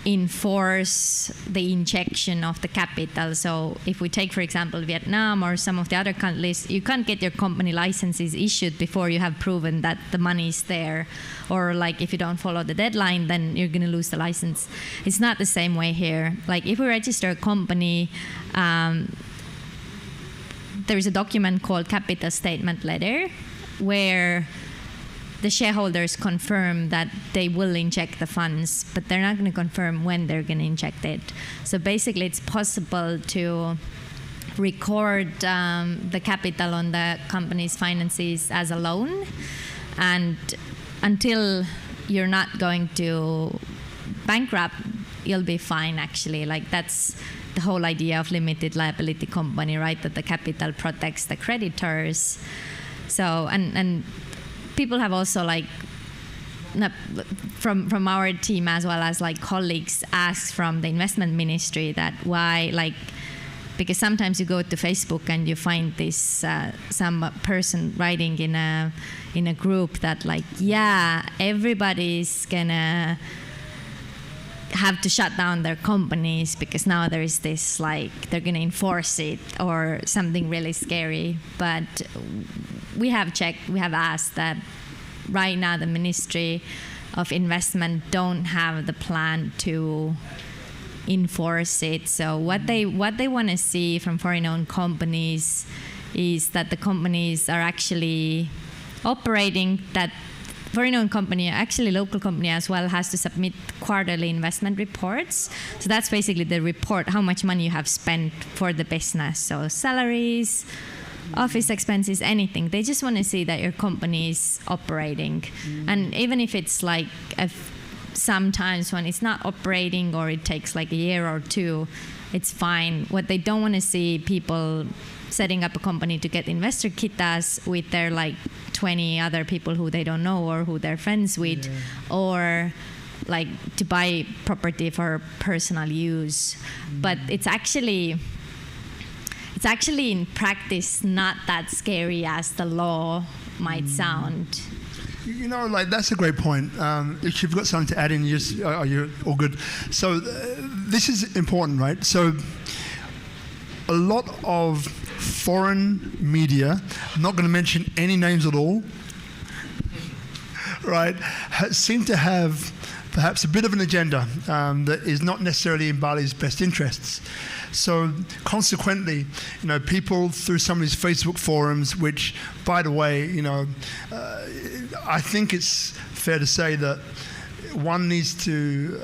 enforce the injection of the capital. So if we take, for example, Vietnam or some of the other countries, you can't get your company licenses issued before you have proven that the money is there. Or like if you don't follow the deadline, then you're going to lose the license. It's not the same way here. Like if we register a company, there is a document called capital statement letter where the shareholders confirm that they will inject the funds, but they're not going to confirm when they're going to inject it. So basically, it's possible to record the capital on the company's finances as a loan, and until you're not going to bankrupt, you'll be fine, actually. Like, that's the whole idea of limited liability company, right? That the capital protects the creditors. So, and people have also, like, from our team as well as like colleagues, asked from the investment ministry that why, like, because sometimes you go to Facebook and you find this some person writing in a group that, like, yeah, everybody's gonna have to shut down their companies because now there is this, like, they're gonna enforce it or something really scary. But we have asked that right now the Ministry of Investment don't have the plan to enforce it. So what they want to see from foreign-owned companies is that the companies are actually operating, that foreign-owned company, actually local company as well, has to submit quarterly investment reports. So that's basically the report, how much money you have spent for the business. So salaries, office expenses, anything. They just want to see that your company is operating. And even if it's like sometimes when it's not operating or it takes like a year or two, it's fine. What they don't want to see people setting up a company to get investor kitas with their like 20 other people who they don't know or who they're friends with, or like to buy property for personal use. But it's actually in practice not that scary as the law might sound. You know, like, that's a great point. If you've got something to add in, you're all good. So this is important, right? So a lot of foreign media, I'm not going to mention any names at all, right, seem to have perhaps a bit of an agenda that is not necessarily in Bali's best interests. So consequently, you know, people through some of these Facebook forums, which, by the way, you know, I think it's fair to say that one needs to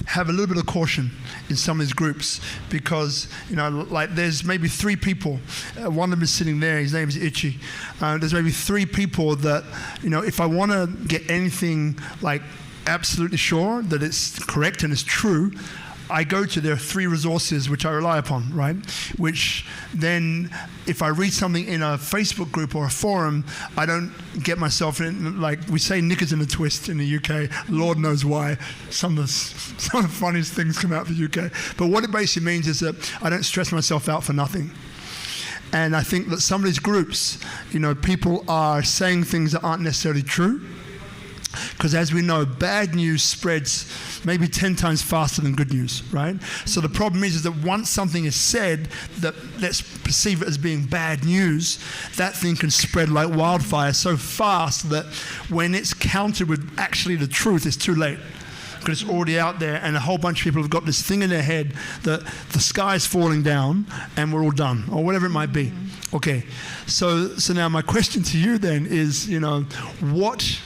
have a little bit of caution in some of these groups, because, you know, like, there's maybe 3 people, one of them is sitting there, his name is Ichi. There's maybe 3 people that, you know, if I want to get anything like absolutely sure that it's correct and it's true, I go to their 3 resources which I rely upon, right? Which then, if I read something in a Facebook group or a forum, I don't get myself in, like we say, knickers in a twist in the UK. Lord knows why. Some of the funniest things come out of the UK. But what it basically means is that I don't stress myself out for nothing. And I think that some of these groups, you know, people are saying things that aren't necessarily true. Because as we know, bad news spreads maybe 10 times faster than good news, right? So the problem is that once something is said that let's perceive it as being bad news, that thing can spread like wildfire so fast that when it's countered with actually the truth, it's too late. Because it's already out there, and a whole bunch of people have got this thing in their head that the sky is falling down and we're all done, or whatever it might be. Okay, so now my question to you then is, you know, what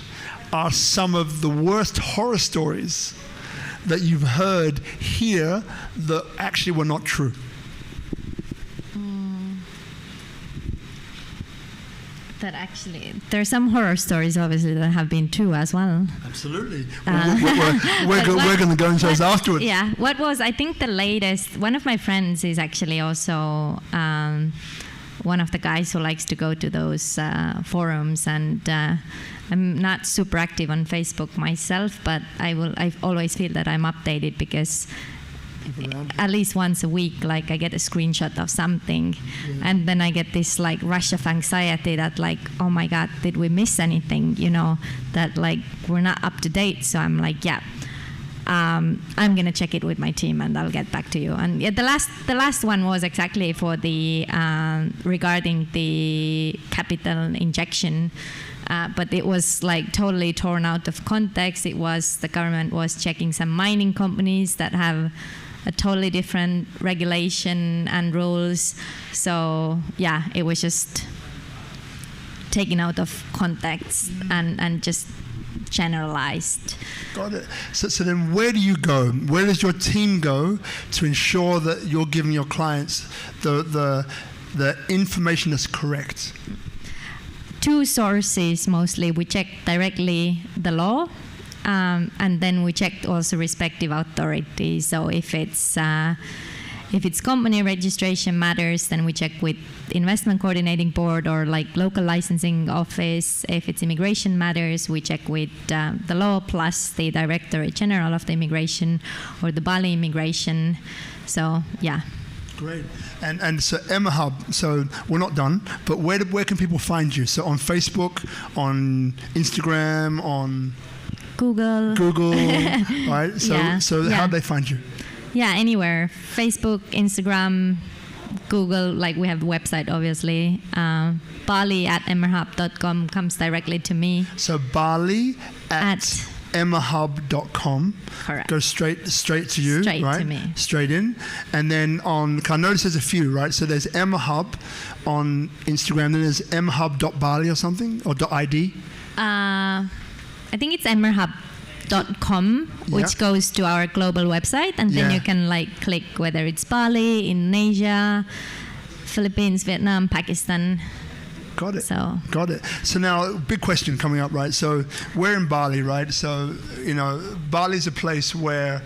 are some of the worst horror stories that you've heard here that actually were not true? that actually, there are some horror stories, obviously, that have been true as well. Absolutely. We're going to go into those afterwards. Yeah. What was, I think, the latest, one of my friends is actually also one of the guys who likes to go to those forums, and I'm not super active on Facebook myself, but I always feel that I'm updated because at least once a week, like I get a screenshot of something, and then I get this like rush of anxiety that like, oh my God, did we miss anything? You know, that like we're not up to date. So I'm like, yeah, I'm gonna check it with my team and I'll get back to you. And yeah, the last one was exactly for the regarding the capital injection. But it was like totally torn out of context. It was, the government was checking some mining companies that have a totally different regulation and rules. So yeah, it was just taken out of context and just generalized. Got it. So then where do you go? Where does your team go to ensure that you're giving your clients the information that's correct? Two sources mostly. We check directly the law, and then we check also respective authorities. So if it's company registration matters, then we check with investment coordinating board or like local licensing office. If it's immigration matters, we check with the law plus the Directorate General of the Immigration or the Bali Immigration. So yeah. Great. And so Emerhub, so we're not done, but where can people find you? So on Facebook, on Instagram, on Google, right? So how do they find you? Yeah, anywhere. Facebook, Instagram, Google, like we have a website obviously. Bali at emerhub.com comes directly to me. So Bali at Emerhub.com. Correct. Goes straight to you, straight right? To me. Straight in. And then I notice there's a few, right? So there's Emerhub on Instagram, then there's emerhub.bali or something, or .id. I think it's emerhub.com, which goes to our global website, and then you can like click whether it's Bali, Indonesia, Philippines, Vietnam, Pakistan. Got it. So now, big question coming up, right? So we're in Bali, right? So, Bali's a place where,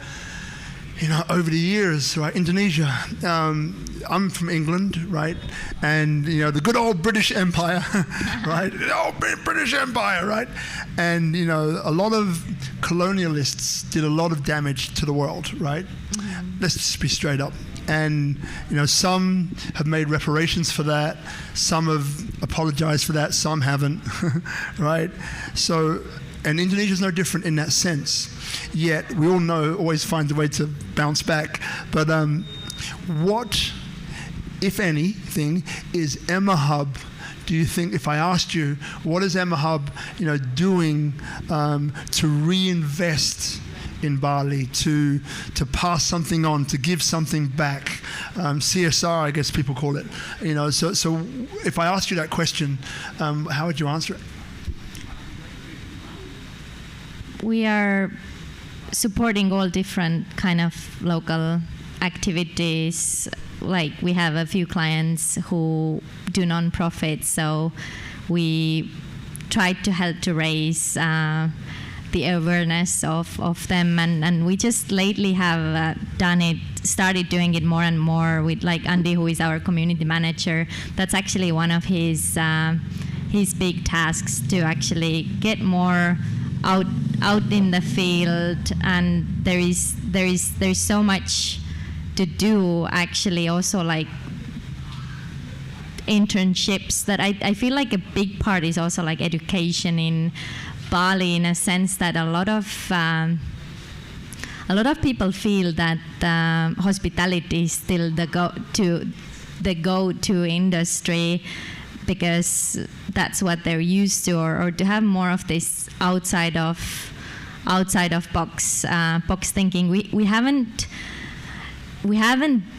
over the years, right, Indonesia, I'm from England, right? And, the good old British Empire, right? The old British Empire, right? And, a lot of colonialists did a lot of damage to the world, right? Mm-hmm. Let's just be straight up. And some have made reparations for that, some have apologized for that, some haven't, right? So, and Indonesia's no different in that sense. Yet we all know always finds a way to bounce back. But what, if anything, is Emerhub? Do you think, if I asked you, what is Emerhub, doing to reinvest in Bali, to pass something on, to give something back? CSR, I guess people call it. So if I asked you that question, how would you answer it? We are supporting all different kind of local activities. Like we have a few clients who do non-profits, so we try to help to raise the awareness of them, and we just lately have started doing it more and more with like Andy, who is our community manager. That's actually one of his big tasks, to actually get more out in the field, and there's so much to do, actually. Also like internships, that I feel like a big part is also like education in Bali, in a sense that a lot of people feel that hospitality is still the go-to industry, because that's what they're used to, or to have more of this outside of box thinking. We haven't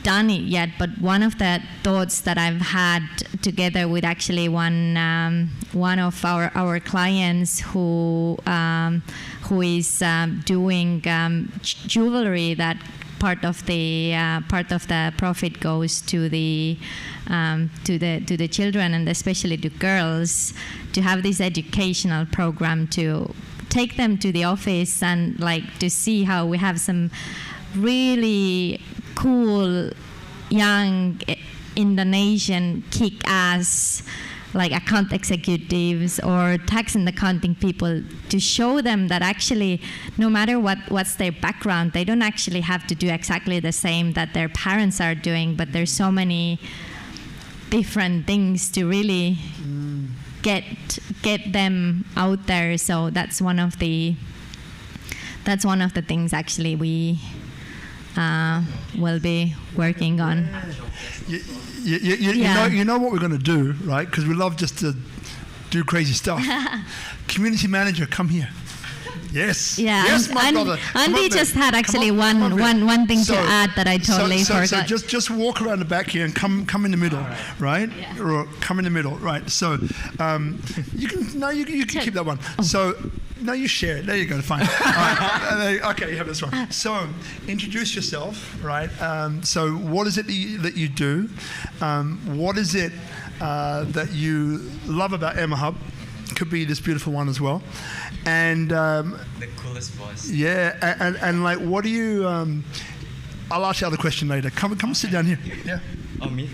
done it yet, but one of the thoughts that I've had together with actually one of our clients who is doing jewelry that part of the profit goes to the children, and especially to girls, to have this educational program to take them to the office and like to see how we have some really cool young Indonesian kick-ass like account executives or tax and accounting people, to show them that actually no matter what's their background, they don't actually have to do exactly the same that their parents are doing, but there's so many different things to really get them out there. So that's one of the things actually we will be working on. You know what we're going to do, right? Because we love just to do crazy stuff. Community manager, come here. Yes. Yeah. Yes, my brother. Andy just had actually one thing to add that I totally forgot. So just walk around the back here and come in the middle, right? Yeah. Or come in the middle, right? So you can keep that one. Oh. So no, you share it. There you go. Fine. All right. Okay, you have this one. So introduce yourself, right? So what is it that you do? What is it that you love about Emerhub? Could be this beautiful one as well. And the coolest voice. Yeah, and like, what do you? I'll ask you the question later. Come sit down here. Yeah. Oh, me?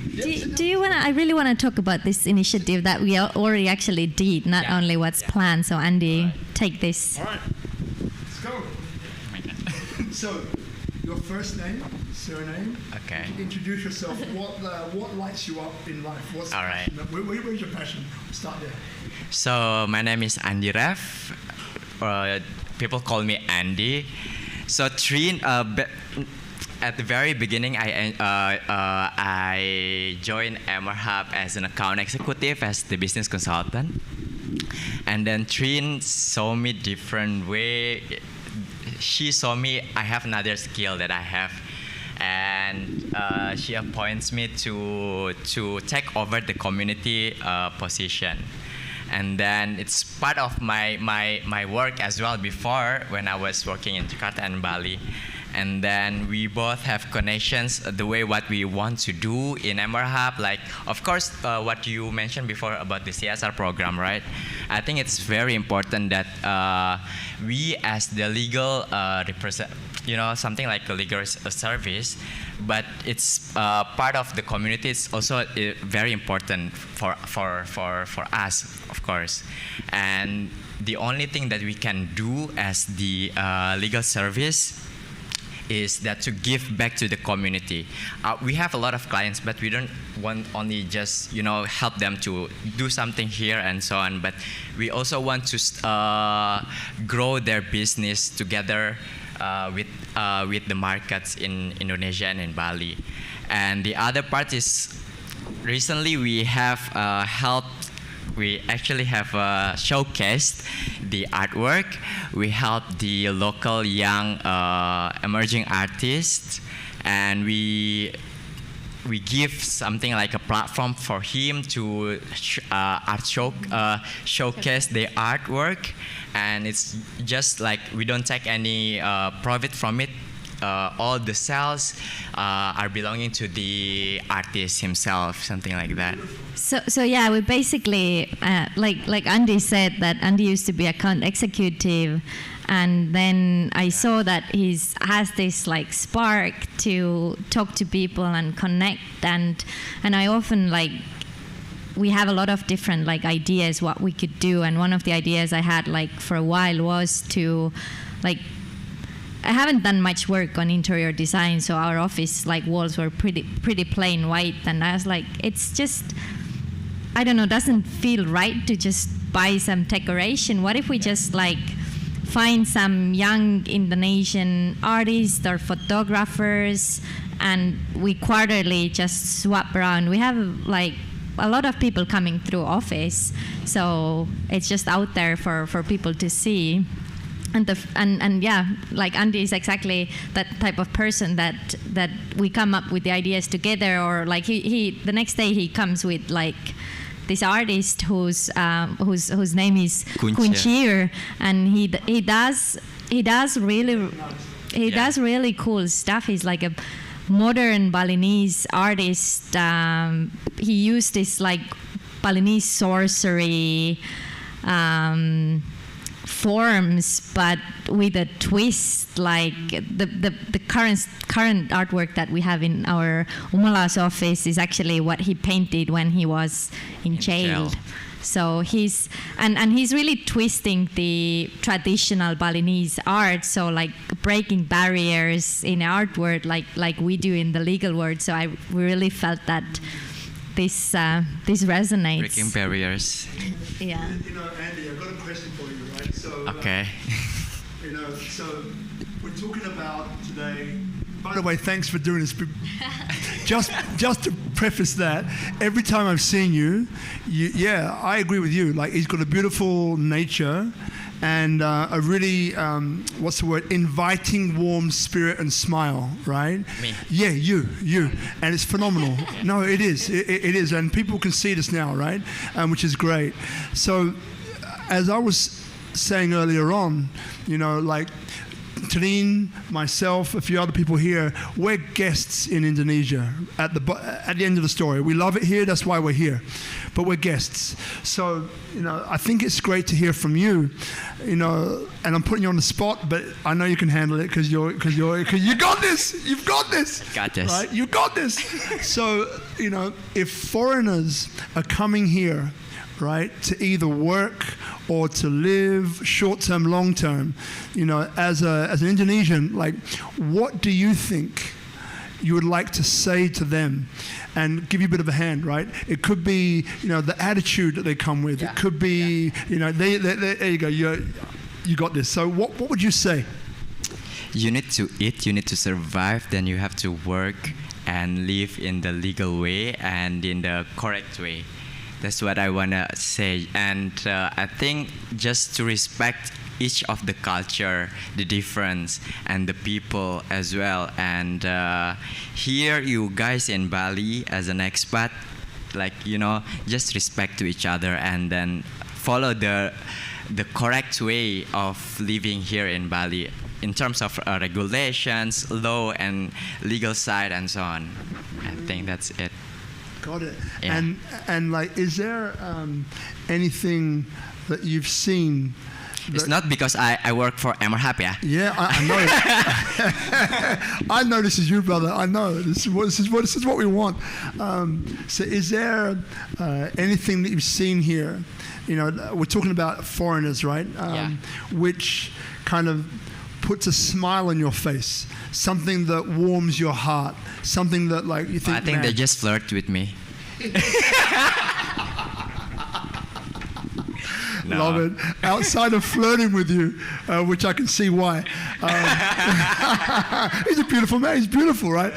Do you want to? I really want to talk about this initiative that we already actually did, not only what's planned. So Andy, take this. All right. Let's go. So, your first name, surname. Okay. Introduce yourself. What lights you up in life? What's all right. Where's your passion? Start there. So my name is Andy Ref. People call me Andy. So Triin, at the very beginning, I joined Emerhub as an account executive, as the business consultant. And then Triin saw me different way. She saw me, I have another skill that I have. And she appoints me to take over the community position. And then it's part of my work as well before, when I was working in Jakarta and Bali. And then we both have connections the way what we want to do in Emerhub. Like, of course, what you mentioned before about the CSR program, right? I think it's very important that we as the legal something like a legal service, but it's part of the community. It's also very important for us, of course. And the only thing that we can do as the legal service is that to give back to the community. We have a lot of clients, but we don't want only just help them to do something here and so on. But we also want to grow their business together with the markets in Indonesia and in Bali. And the other part is, recently we have we actually have showcased the artwork. We help the local young emerging artists, and we give something like a platform for him to showcase their artwork. And it's just like we don't take any profit from it. All the sales are belonging to the artist himself, something like that. So yeah, we basically like Andy said, that Andy used to be account executive, and then I saw that he has this like spark to talk to people and connect, and I often we have a lot of different ideas what we could do, and one of the ideas I had for a while was to I haven't done much work on interior design, so our office walls were pretty plain white, and I was like, it's just, I don't know, doesn't feel right to just buy some decoration. What if we just find some young Indonesian artists or photographers, and we quarterly just swap around. We have a lot of people coming through office, so it's just out there for people to see. And yeah, Andy is exactly that type of person that we come up with the ideas together, or he the next day he comes with this artist whose name is Kuncier, and he does really he does really cool stuff. He's like a modern Balinese artist. He used this like Balinese sorcery forms, but with a twist. Like the current artwork that we have in our Umala's office is actually what he painted when he was in jail. So he's really twisting the traditional Balinese art, so like breaking barriers in artwork, like we do in the legal world. So we really felt that this resonates. Breaking barriers. Yeah. You know, Andy, I've got a question for you, right? So, Okay. You know, so we're talking about today. By the way, thanks for doing this. Just to preface that, every time I've seen you, yeah, I agree with you. Like, he's got a beautiful nature and a really, what's the word, inviting, warm spirit and smile, right? Me. Yeah, you. And it's phenomenal. No, it is. It is. And people can see this now, right? Which is great. So, as I was saying earlier on, you know, like, Triin, myself, a few other people here, we're guests in Indonesia at the end of the story. We love it here, that's why we're here. But we're guests. So, you know, I think it's great to hear from you, you know, and I'm putting you on the spot, but I know you can handle it because you got this. You've got this. Got this. Right? You got this. So, you know, if foreigners are coming here, right, to either work or to live short-term, long-term, you know, as an Indonesian, like, what do you think you would like to say to them and give you a bit of a hand, right? It could be, you know, the attitude that they come with. Yeah. It could be, you know, they there you go, you got this. So what would you say? You need to eat, you need to survive, then you have to work and live in the legal way and in the correct way. That's what I want to say. And I think just to respect each of the culture, the difference, and the people as well. And here, you guys in Bali as an expat, like, you know, just respect to each other and then follow the correct way of living here in Bali in terms of regulations, law, and legal side, and so on. I think that's it. Got it. Yeah. And like, is there anything that you've seen? It's not because I work for Emerhub, yeah? Yeah, I know. I know this is you, brother. I know. This is what we want. So is there anything that you've seen here? You know, we're talking about foreigners, right? Yeah. Which kind of puts a smile on your face, something that warms your heart, something that, like, you think, I think they just flirt with me. No. Love it. Outside of flirting with you, which I can see why. He's a beautiful man. He's beautiful, right?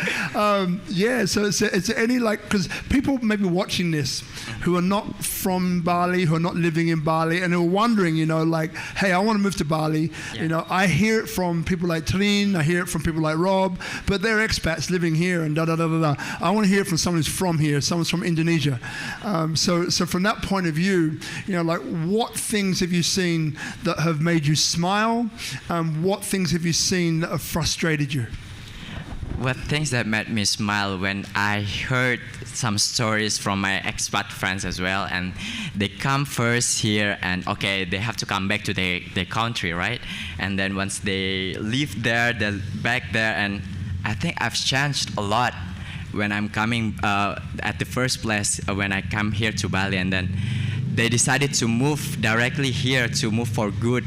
Yeah, so it's any, like, because people may be watching this who are not from Bali, who are not living in Bali, and who are wondering, you know, like, hey, I want to move to Bali. Yeah. You know, I hear it from people like Triin, I hear it from people like Rob, but they're expats living here and da-da-da-da-da. I want to hear it from someone who's from here, someone's from Indonesia. So from that point of view, you know, like, what things have you seen that have made you smile? What things have you seen that have frustrated you? What things that made me smile when I heard some stories from my expat friends as well, and they come first here and okay, they have to come back to their country, right? And then once they leave there, they're back there, and I think I've changed a lot when I'm coming at the first place when I come here to Bali, and then they decided to move directly here, to move for good.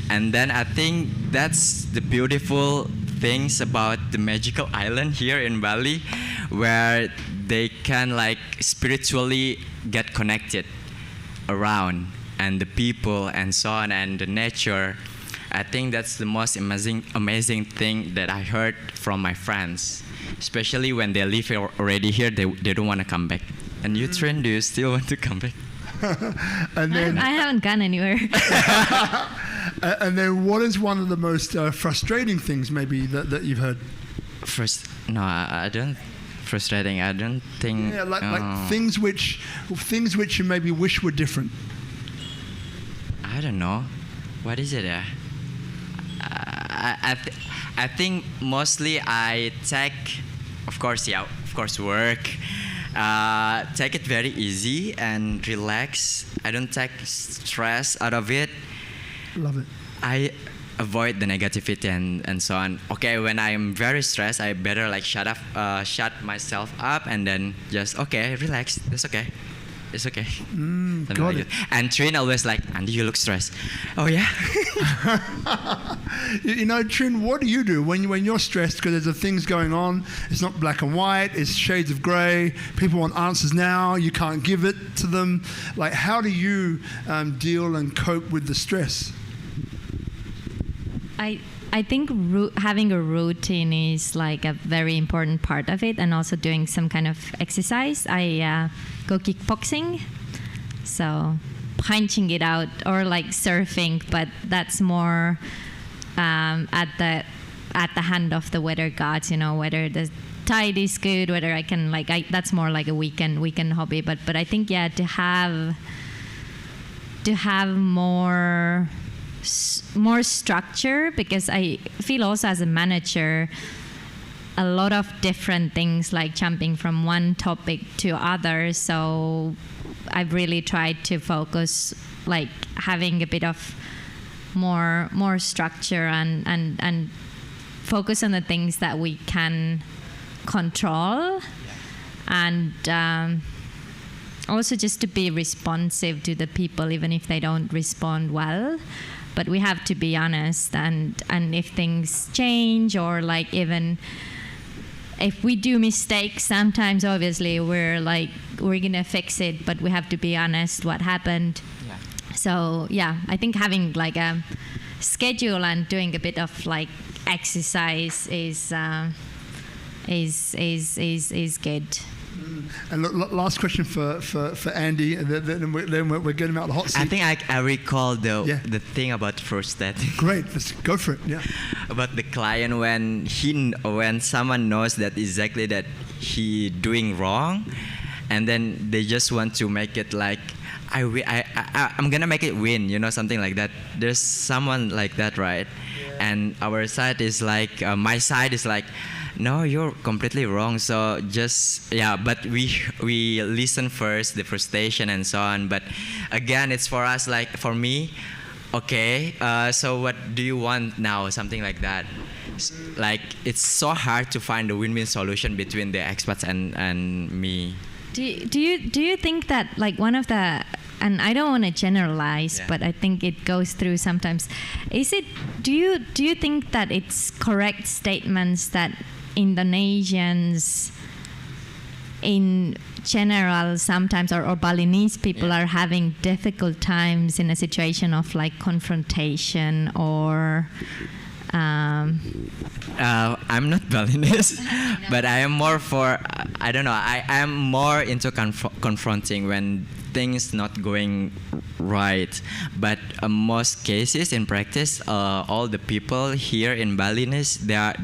And then I think that's the beautiful things about the magical island here in Bali, where they can, like, spiritually get connected around, and the people and so on, and the nature. I think that's the most amazing thing that I heard from my friends, especially when they live already here, they don't want to come back. And you, Triin, do you still want to come back? And then, I haven't gone anywhere. And then what is one of the most frustrating things maybe that you've heard? No, I don't. Frustrating. I don't think. Yeah, like things which you maybe wish were different. I don't know. What is it? I think mostly I take, of course, work. Take it very easy and relax. I don't take stress out of it. Love it. I avoid the negativity and so on. Okay, when I'm very stressed, I better like shut myself up and then just relax. It's okay. It's okay. Got it. And Triin always like, Andy, you look stressed. Oh yeah. You know, Triin, what do you do when you're stressed? Because there's things going on. It's not black and white. It's shades of grey. People want answers now. You can't give it to them. Like, how do you deal and cope with the stress? I think having a routine is like a very important part of it, and also doing some kind of exercise. I go kickboxing, so punching it out, or like surfing, but that's more at the hand of the weather gods. You know, whether the tide is good, whether I can that's more like a weekend hobby. But I think to have more structure, because I feel also as a manager a lot of different things, like jumping from one topic to other. So I've really tried to focus, like having a bit of more structure and focus on the things that we can control, and also just to be responsive to the people, even if they don't respond well. But we have to be honest, and if things change, or like even if we do mistakes, sometimes obviously we're gonna fix it, but we have to be honest what happened. Yeah. So I think having like a schedule and doing a bit of like exercise is good. And last question for Andy, and then we're getting him out of the hot seat. I think I recall the thing about first date. Great, let's go for it. Yeah. About the client when someone knows that exactly that he doing wrong, and then they just want to make it like I'm gonna make it win, you know, something like that. There's someone like that, right? Yeah. And our side is like my side is like, no, you're completely wrong. So but we listen first, the frustration and so on. But again, it's for us, like for me, okay, so what do you want now? Something like that. Like it's so hard to find a win-win solution between the expats and me. Do you think that like one of the, and I don't want to generalize, but I think it goes through sometimes. Do you think that it's correct statements that Indonesians in general sometimes, or Balinese people are having difficult times in a situation of like confrontation, or I'm not Balinese, but I am more for, I don't know, I am more into confronting when things not going right. But most cases in practice, all the people here in Balinese, they're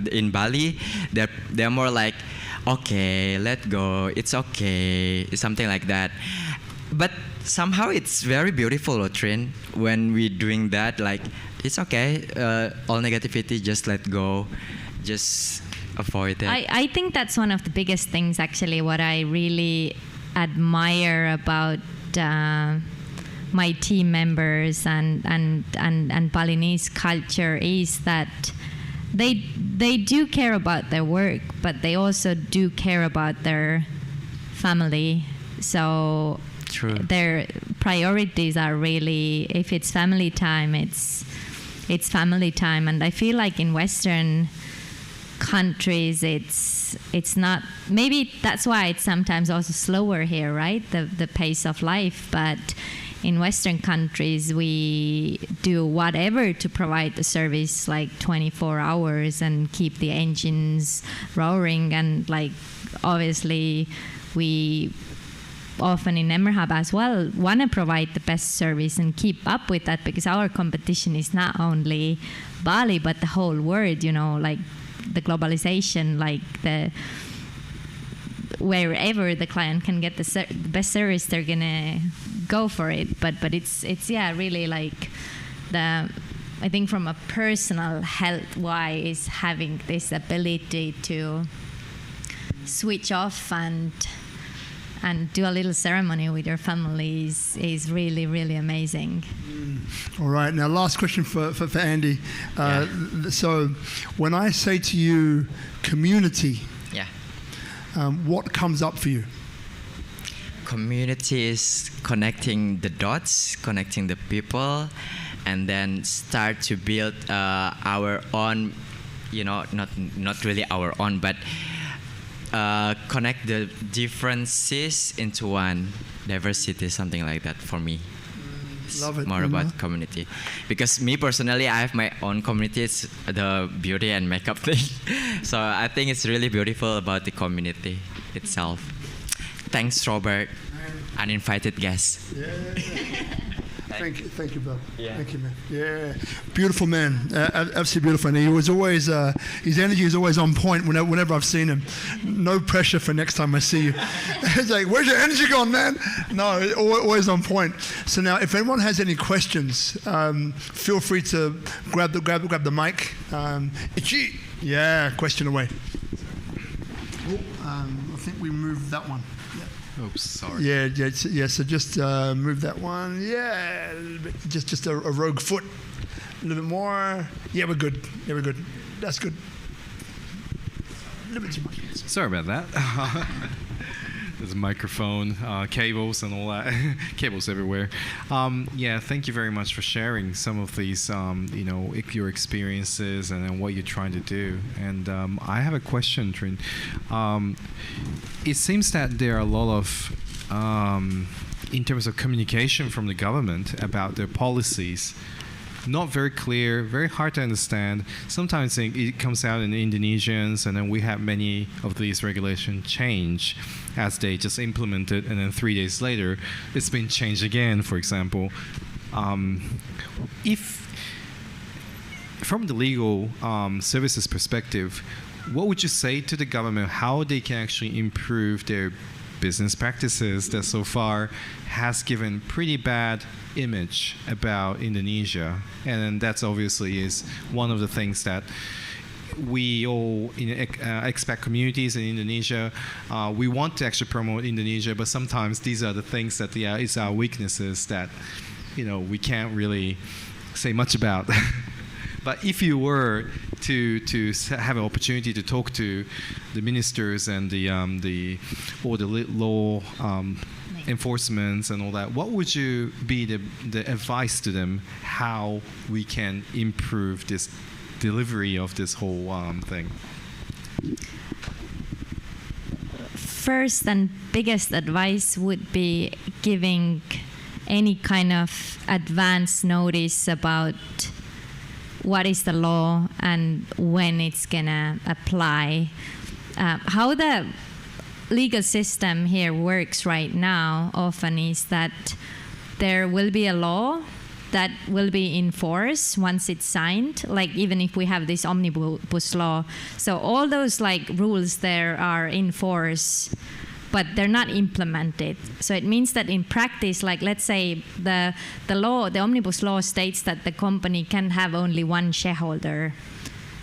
more like, okay, let go, it's okay, something like that. But somehow it's very beautiful, Triin, when we're doing that, like, it's okay, all negativity, just let go, just avoid it. I think that's one of the biggest things, actually, what I really admire about my team members and Balinese culture is that they do care about their work, but they also do care about their family. So true. Their priorities are really, if it's family time, it's family time. And I feel like in Western countries, it's not, maybe that's why it's sometimes also slower here, right? The pace of life. But in Western countries, we do whatever to provide the service like 24 hours and keep the engines roaring. And like, obviously, we often in Emerhub as well want to provide the best service and keep up with that, because our competition is not only Bali, but the whole world, you know, like the globalization, like wherever the client can get the best service, they're gonna go for it. But it's really like I think from a personal health-wise, having this ability to switch off and do a little ceremony with your family is really, really amazing. All right. Now, last question for Andy. So, when I say to you community, what comes up for you? Community is connecting the dots, connecting the people, and then start to build our own, not really our own, but connect the differences into one diversity, something like that for me. Love it. More about community, because me personally, I have my own community. It's the beauty and makeup thing. So I think it's really beautiful about the community itself. Thanks, Robert, uninvited guest. Thank you, Bill. Yeah. Thank you, man. Yeah, beautiful man, absolutely beautiful. And he was always, his energy is always on point whenever I've seen him. No pressure for next time I see you. It's like, where's your energy gone, man? No, always on point. So now, if anyone has any questions, feel free to grab the mic. Question away. I think we moved that one. Oops, sorry. Yeah. So just move that one. Yeah, a little bit. Just a rogue foot. A little bit more. Yeah, we're good. That's good. A little bit too much. Sorry about that. There's a microphone, cables, and all that. Cables everywhere. Thank you very much for sharing some of these, your experiences and then what you're trying to do. And I have a question, Triin. It seems that there are a lot of, in terms of communication from the government about their policies, not very clear, very hard to understand. Sometimes it comes out in Indonesians, and then we have many of these regulations change as they just implement it, and then 3 days later, it's been changed again, for example. If, from the legal services perspective, what would you say to the government, how they can actually improve their business practices that so far has given pretty bad image about Indonesia? And that's obviously is one of the things that we all expat communities in Indonesia. We want to actually promote Indonesia, but sometimes these are the things that is our weaknesses that we can't really say much about. But if you were to have an opportunity to talk to the ministers and the law enforcements and all that, what would you be the advice to them how we can improve this delivery of this whole thing? First and biggest advice would be giving any kind of advance notice about what is the law and when it's gonna apply. How the legal system here works right now often is that there will be a law that will be enforced once it's signed, like even if we have this omnibus law. So all those rules there are in force, but they're not implemented. So it means that in practice, let's say the omnibus law states that the company can have only one shareholder.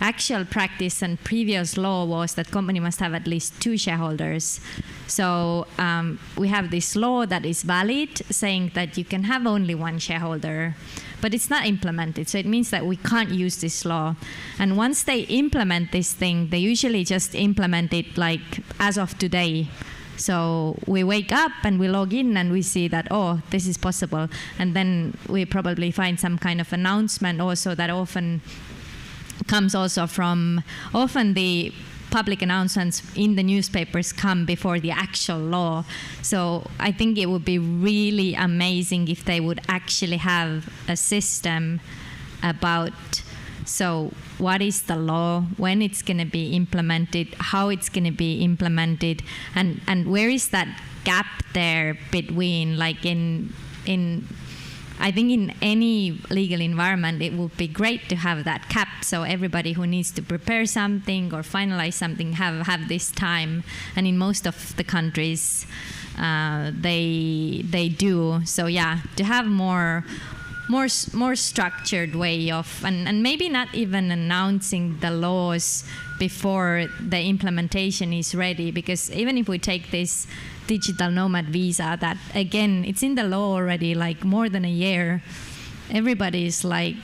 Actual practice and previous law was that company must have at least 2 shareholders. So we have this law that is valid, saying that you can have only 1 shareholder, but it's not implemented. So it means that we can't use this law. And once they implement this thing, they usually just implement it as of today. So we wake up and we log in and we see that, oh, this is possible. And then we probably find some kind of announcement also that often comes also from, often the public announcements in the newspapers come before the actual law. So I think it would be really amazing if they would actually have a system about, so what is the law, when it's going to be implemented, how it's going to be implemented, and where is that gap there between, I think in any legal environment, it would be great to have that cap, so everybody who needs to prepare something or finalize something have this time. And in most of the countries, they do. So yeah, to have more more structured way of, and maybe not even announcing the laws before the implementation is ready, because even if we take this digital nomad visa, that again, it's in the law already like more than a year. Everybody's like,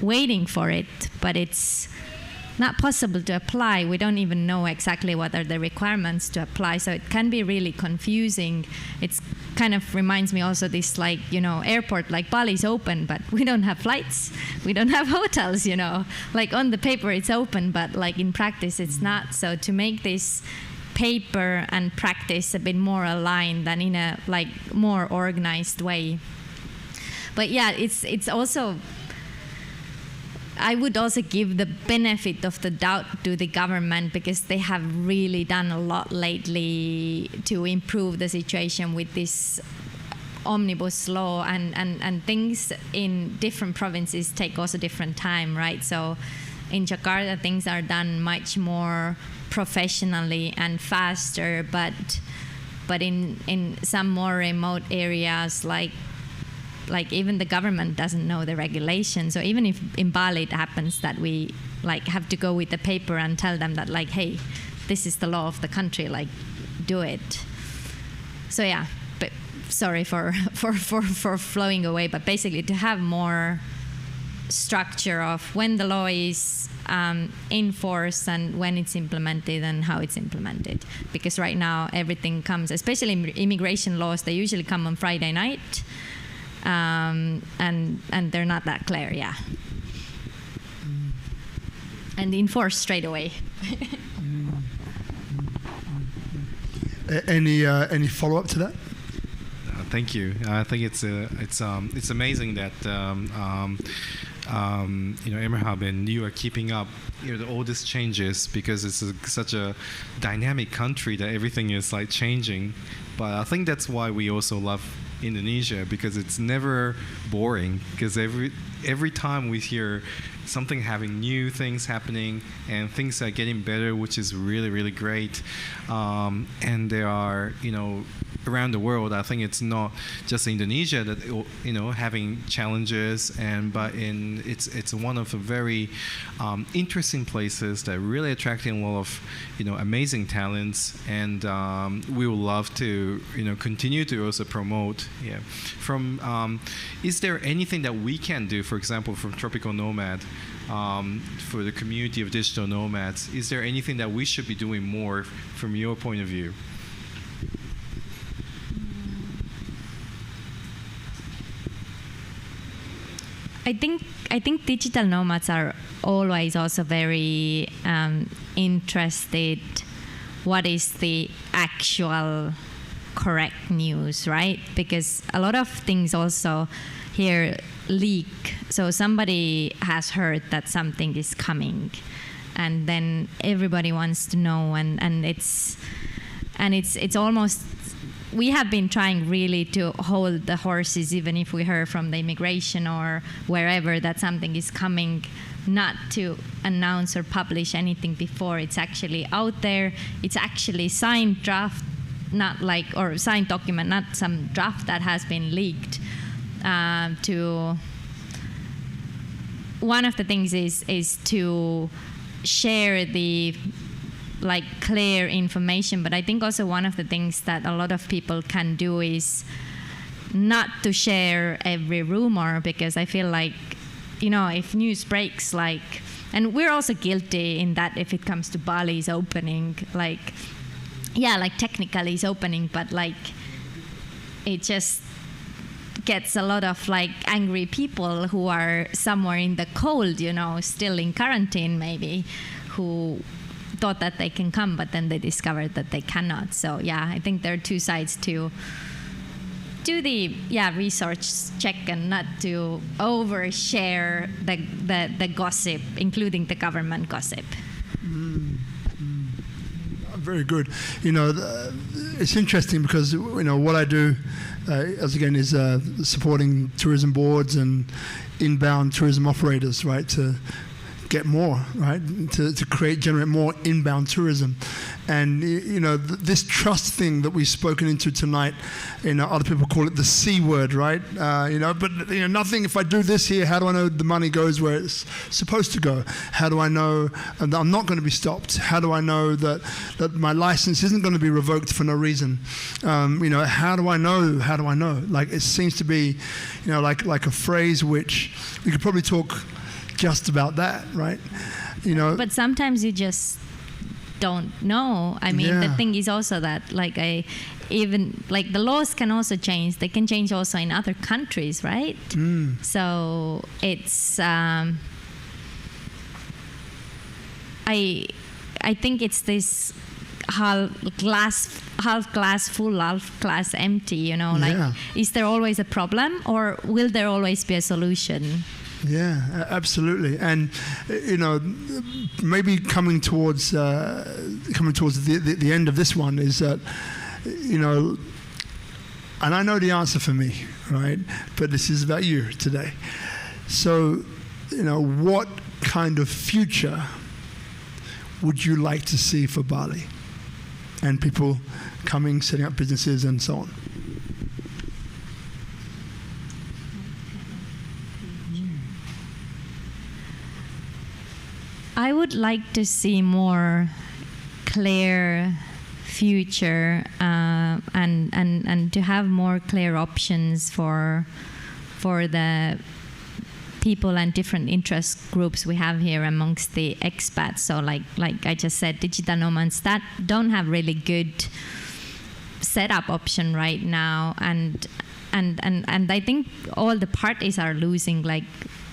waiting for it, but it's not possible to apply. We don't even know exactly what are the requirements to apply, so it can be really confusing. It's kind of reminds me also this airport, like Bali's open, but we don't have flights, we don't have hotels, like on the paper it's open, but like in practice it's not. So to make this paper and practice a bit more aligned than in a like more organized way. But yeah, it's also, I would also give the benefit of the doubt to the government, because they have really done a lot lately to improve the situation with this omnibus law, and things in different provinces take also different time, right? So in Jakarta, things are done much more professionally and faster, but in some more remote areas, like even the government doesn't know the regulations. So even if in Bali it happens that we like have to go with the paper and tell them that like, hey, this is the law of the country, like do it. So yeah, but sorry for flowing away, but basically to have more structure of when the law is in force and when it's implemented and how it's implemented. Because right now everything comes, especially immigration laws, they usually come on Friday night. And they're not that clear, yeah. And enforced straight away. Any follow-up to that? Thank you. I think it's amazing that Emerhub and you are keeping up all these changes, because it's such a dynamic country that everything is like changing. But I think that's why we also love Indonesia, because it's never boring, because every time we hear something having new things happening and things are getting better, which is really, really great. And there are, around the world, I think it's not just Indonesia that having challenges, but it's one of the very interesting places that really attracting a lot of amazing talents, and we would love to continue to also promote. Yeah. Is there anything that we can do, for example, from Tropical Nomad, for the community of digital nomads? Is there anything that we should be doing more from your point of view? I think digital nomads are always also very interested what is the actual correct news, right? Because a lot of things also here leak. So somebody has heard that something is coming, and then everybody wants to know, and it's almost, we have been trying really to hold the horses, even if we heard from the immigration or wherever that something is coming, not to announce or publish anything before it's actually out there. It's actually signed draft, or signed document, not some draft that has been leaked. One of the things is to share the clear information, but I think also one of the things that a lot of people can do is not to share every rumor, because I feel like, if news breaks, and we're also guilty in that if it comes to Bali's opening, technically it's opening, but it just gets a lot of angry people who are somewhere in the cold, still in quarantine maybe, who thought that they can come, but then they discovered that they cannot. So yeah, I think there are two sides to do the research check and not to overshare the gossip, including the government gossip. Very good. It's interesting because what I do is supporting tourism boards and inbound tourism operators, right? To get more, right? To generate more inbound tourism. And this trust thing that we've spoken into tonight, other people call it the C word, right? But nothing, if I do this here, how do I know the money goes where it's supposed to go? How do I know that I'm not going to be stopped? How do I know that my license isn't going to be revoked for no reason? How do I know? How do I know? Like, it seems to be, like a phrase which we could probably talk just about that, right? But sometimes you just don't know. I mean, the thing is also that even the laws can also change. They can change also in other countries, right? So it's I think it's this half glass full, half glass empty. Is there always a problem, or will there always be a solution? Yeah, absolutely. And maybe coming towards the end of this one is that and I know the answer for me, right? But this is about you today. So, what kind of future would you like to see for Bali and people coming, setting up businesses, and so on? I would like to see more clear future and to have more clear options for the people and different interest groups we have here amongst the expats. So like I just said, digital nomads that don't have really good setup option right now, and I think all the parties are losing. Like,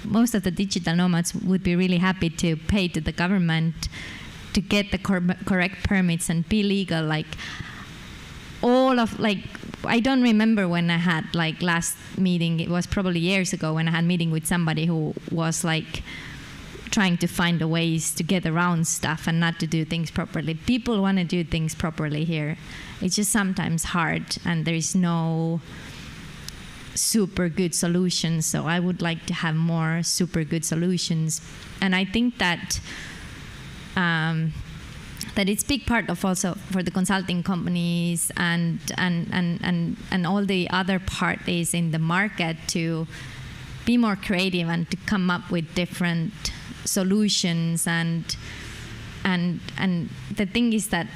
most of the digital nomads would be really happy to pay to the government to get the correct permits and be legal. Like, I don't remember when I had last meeting. It was probably years ago when I had a meeting with somebody who was trying to find the ways to get around stuff and not to do things properly. People want to do things properly here. It's just sometimes hard, and there is no super good solutions. So I would like to have more super good solutions, and I think that that it's big part of also for the consulting companies and all the other parties in the market to be more creative and to come up with different solutions. And the thing is that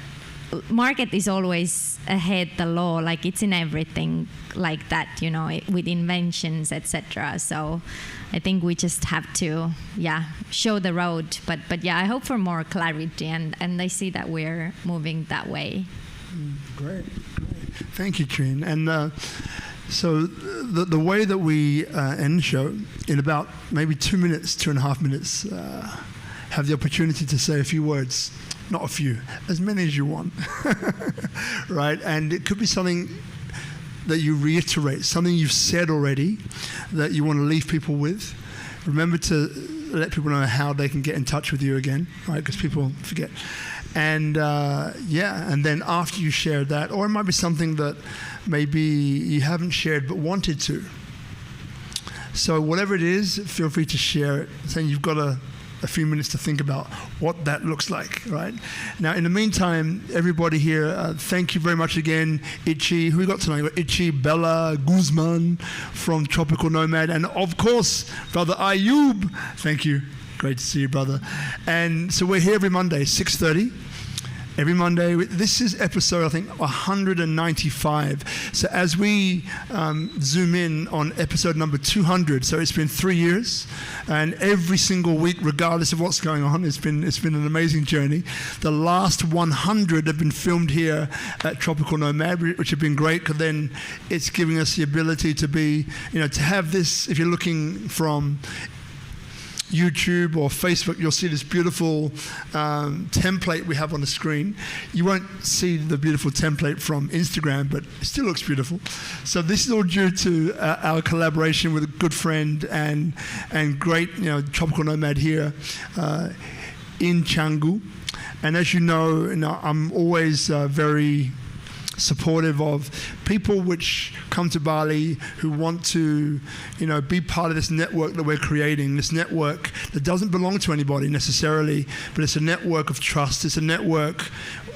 market is always ahead the law, like it's in everything like that, with inventions, etc. So I think we just have to show the road, but I hope for more clarity, and I see that we're moving that way. Great. Thank you, Triin. And so the way that we end the show, in about maybe 2 minutes, 2.5 minutes, have the opportunity to say a few words. Not a few, as many as you want, right? And it could be something that you reiterate, something you've said already that you want to leave people with. Remember to let people know how they can get in touch with you again, right? Because people forget. And and then after you share that, or it might be something that maybe you haven't shared but wanted to. So whatever it is, feel free to share it. Saying you've got a few minutes to think about what that looks like, right? Now, in the meantime, everybody here, thank you very much again. Itchy, who we got tonight? We got Itchy, Bella, Guzman from Tropical Nomad, and of course, Brother Ayub. Thank you. Great to see you, brother. And so we're here every Monday, 6:30. Every Monday. This is episode, I think, 195. So as we zoom in on episode number 200, so it's been 3 years, and every single week, regardless of what's going on, it's been an amazing journey. The last 100 have been filmed here at Tropical Nomad, which have been great, because then it's giving us the ability to be, to have this. If you're looking from YouTube or Facebook, you'll see this beautiful template we have on the screen. You won't see the beautiful template from Instagram, but it still looks beautiful. So this is all due to our collaboration with a good friend and great, Tropical Nomad here in Canggu. And as you know, I'm always very supportive of people which come to Bali who want to, be part of this network that we're creating, this network that doesn't belong to anybody necessarily, but it's a network of trust. It's a network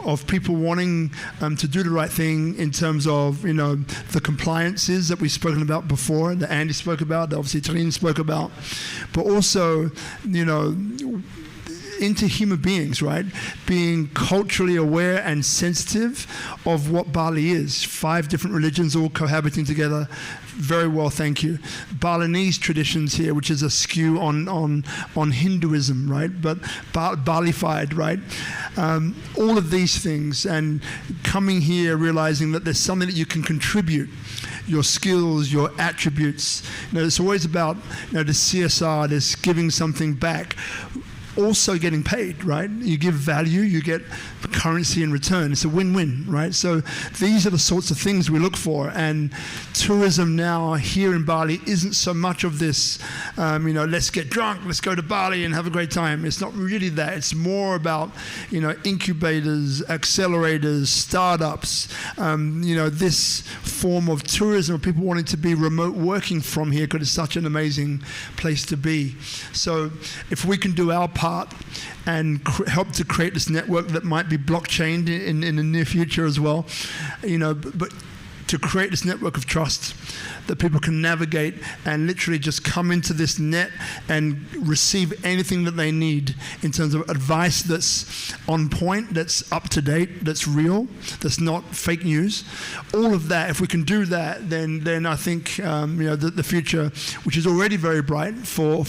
of people wanting to do the right thing in terms of, the compliances that we've spoken about before, that Andy spoke about, that obviously Triin spoke about, but also, into human beings, right? Being culturally aware and sensitive of what Bali is. 5 different religions all cohabiting together. Very well, thank you. Balinese traditions here, which is a skew on Hinduism, right? But Balified, right? All of these things, and coming here realizing that there's something that you can contribute, your skills, your attributes. It's always about the CSR, this giving something back. Also getting paid, right? You give value, you get currency in return. It's a win-win, right? So these are the sorts of things we look for. And tourism now here in Bali isn't so much of this, let's get drunk, let's go to Bali and have a great time. It's not really that. It's more about, incubators, accelerators, startups, this form of tourism of people wanting to be remote working from here because it's such an amazing place to be. So if we can do our part and help to create this network that might be blockchained in the near future as well, but to create this network of trust that people can navigate and literally just come into this net and receive anything that they need in terms of advice that's on point, that's up to date, that's real, that's not fake news. All of that, if we can do that, then I think the future, which is already very bright for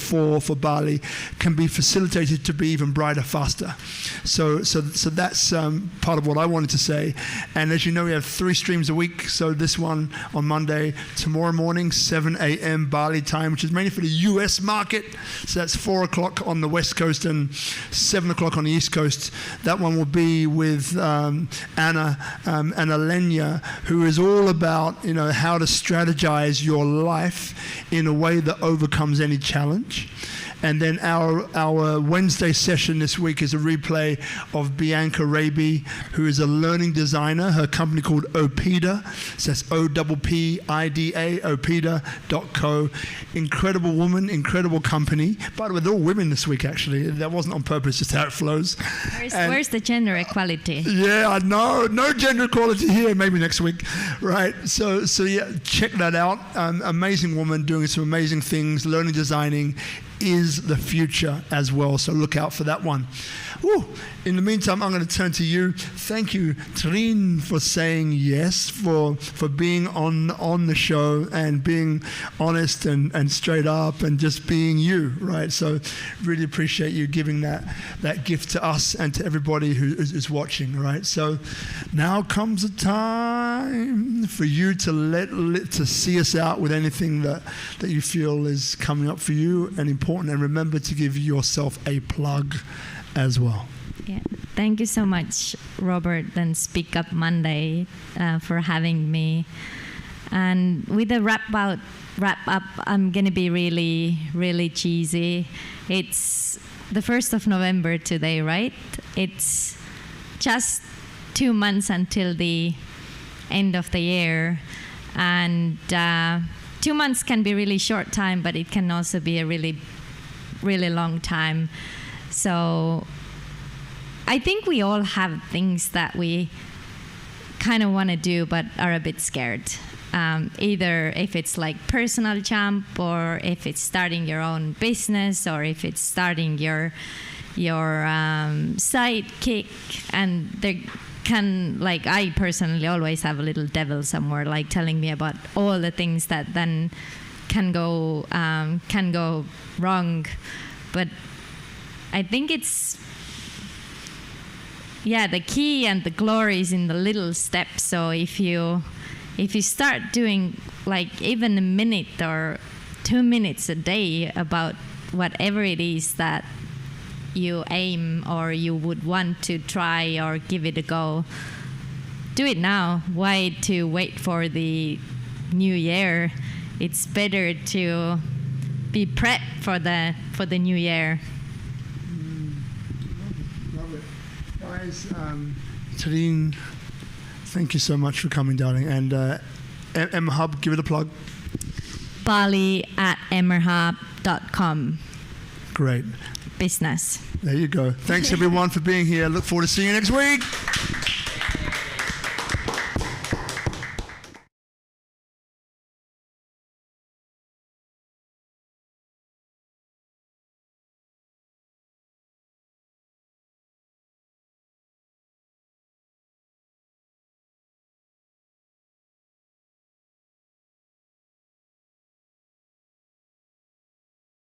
Bali, can be facilitated to be even brighter faster. So that's part of what I wanted to say. And as you know, we have 3 streams a week. So this one on Monday, tomorrow morning, 7 a.m. Bali time, which is mainly for the US market. So that's 4 o'clock on the West Coast and 7 o'clock on the East Coast. That one will be with Anna Lenya, who is all about how to strategize your life in a way that overcomes any challenge. And then our Wednesday session this week is a replay of Bianca Raby, who is a learning designer. Her company called Opida. So that's OPPIDA, opida.co. Incredible woman, incredible company. By the way, they're all women this week, actually. That wasn't on purpose, just how it flows. Where's the gender equality? Yeah, I know. No gender equality here. Maybe next week. Right. So yeah, check that out. Amazing woman doing some amazing things, learning designing is the future as well. So look out for that one. Woo. In the meantime, I'm going to turn to you. Thank you, Triin, for saying yes, for being on the show and being honest and straight up and just being you, right? So really appreciate you giving that gift to us and to everybody who is watching, right? So now comes the time for you to see us out with anything that you feel is coming up for you and important. And remember to give yourself a plug as well. Yeah. Thank you so much, Robert and SpeakuP Monday for having me. And with the wrap up, I'm going to be really, really cheesy. It's the 1st of November today, right? It's just 2 months until the end of the year. And 2 months can be really short time, but it can also be a really, really long time. So I think we all have things that we kind of want to do but are a bit scared. Either if it's like personal jump, or if it's starting your own business, or if it's starting your sidekick. And there can, like, I personally always have a little devil somewhere, like telling me about all the things that then can go wrong. But I think it's, the key and the glory is in the little steps. So if you start doing like even a minute or 2 minutes a day about whatever it is that you aim or you would want to try or give it a go, do it now. Why to wait for the new year? It's better to be prepped for the new year. Love it. Guys, Triin, Thank you so much for coming, darling. And Emerhub, give it a plug. Bali at emerhub.com. Great. Business. There you go. Thanks everyone for being here. Look forward to seeing you next week.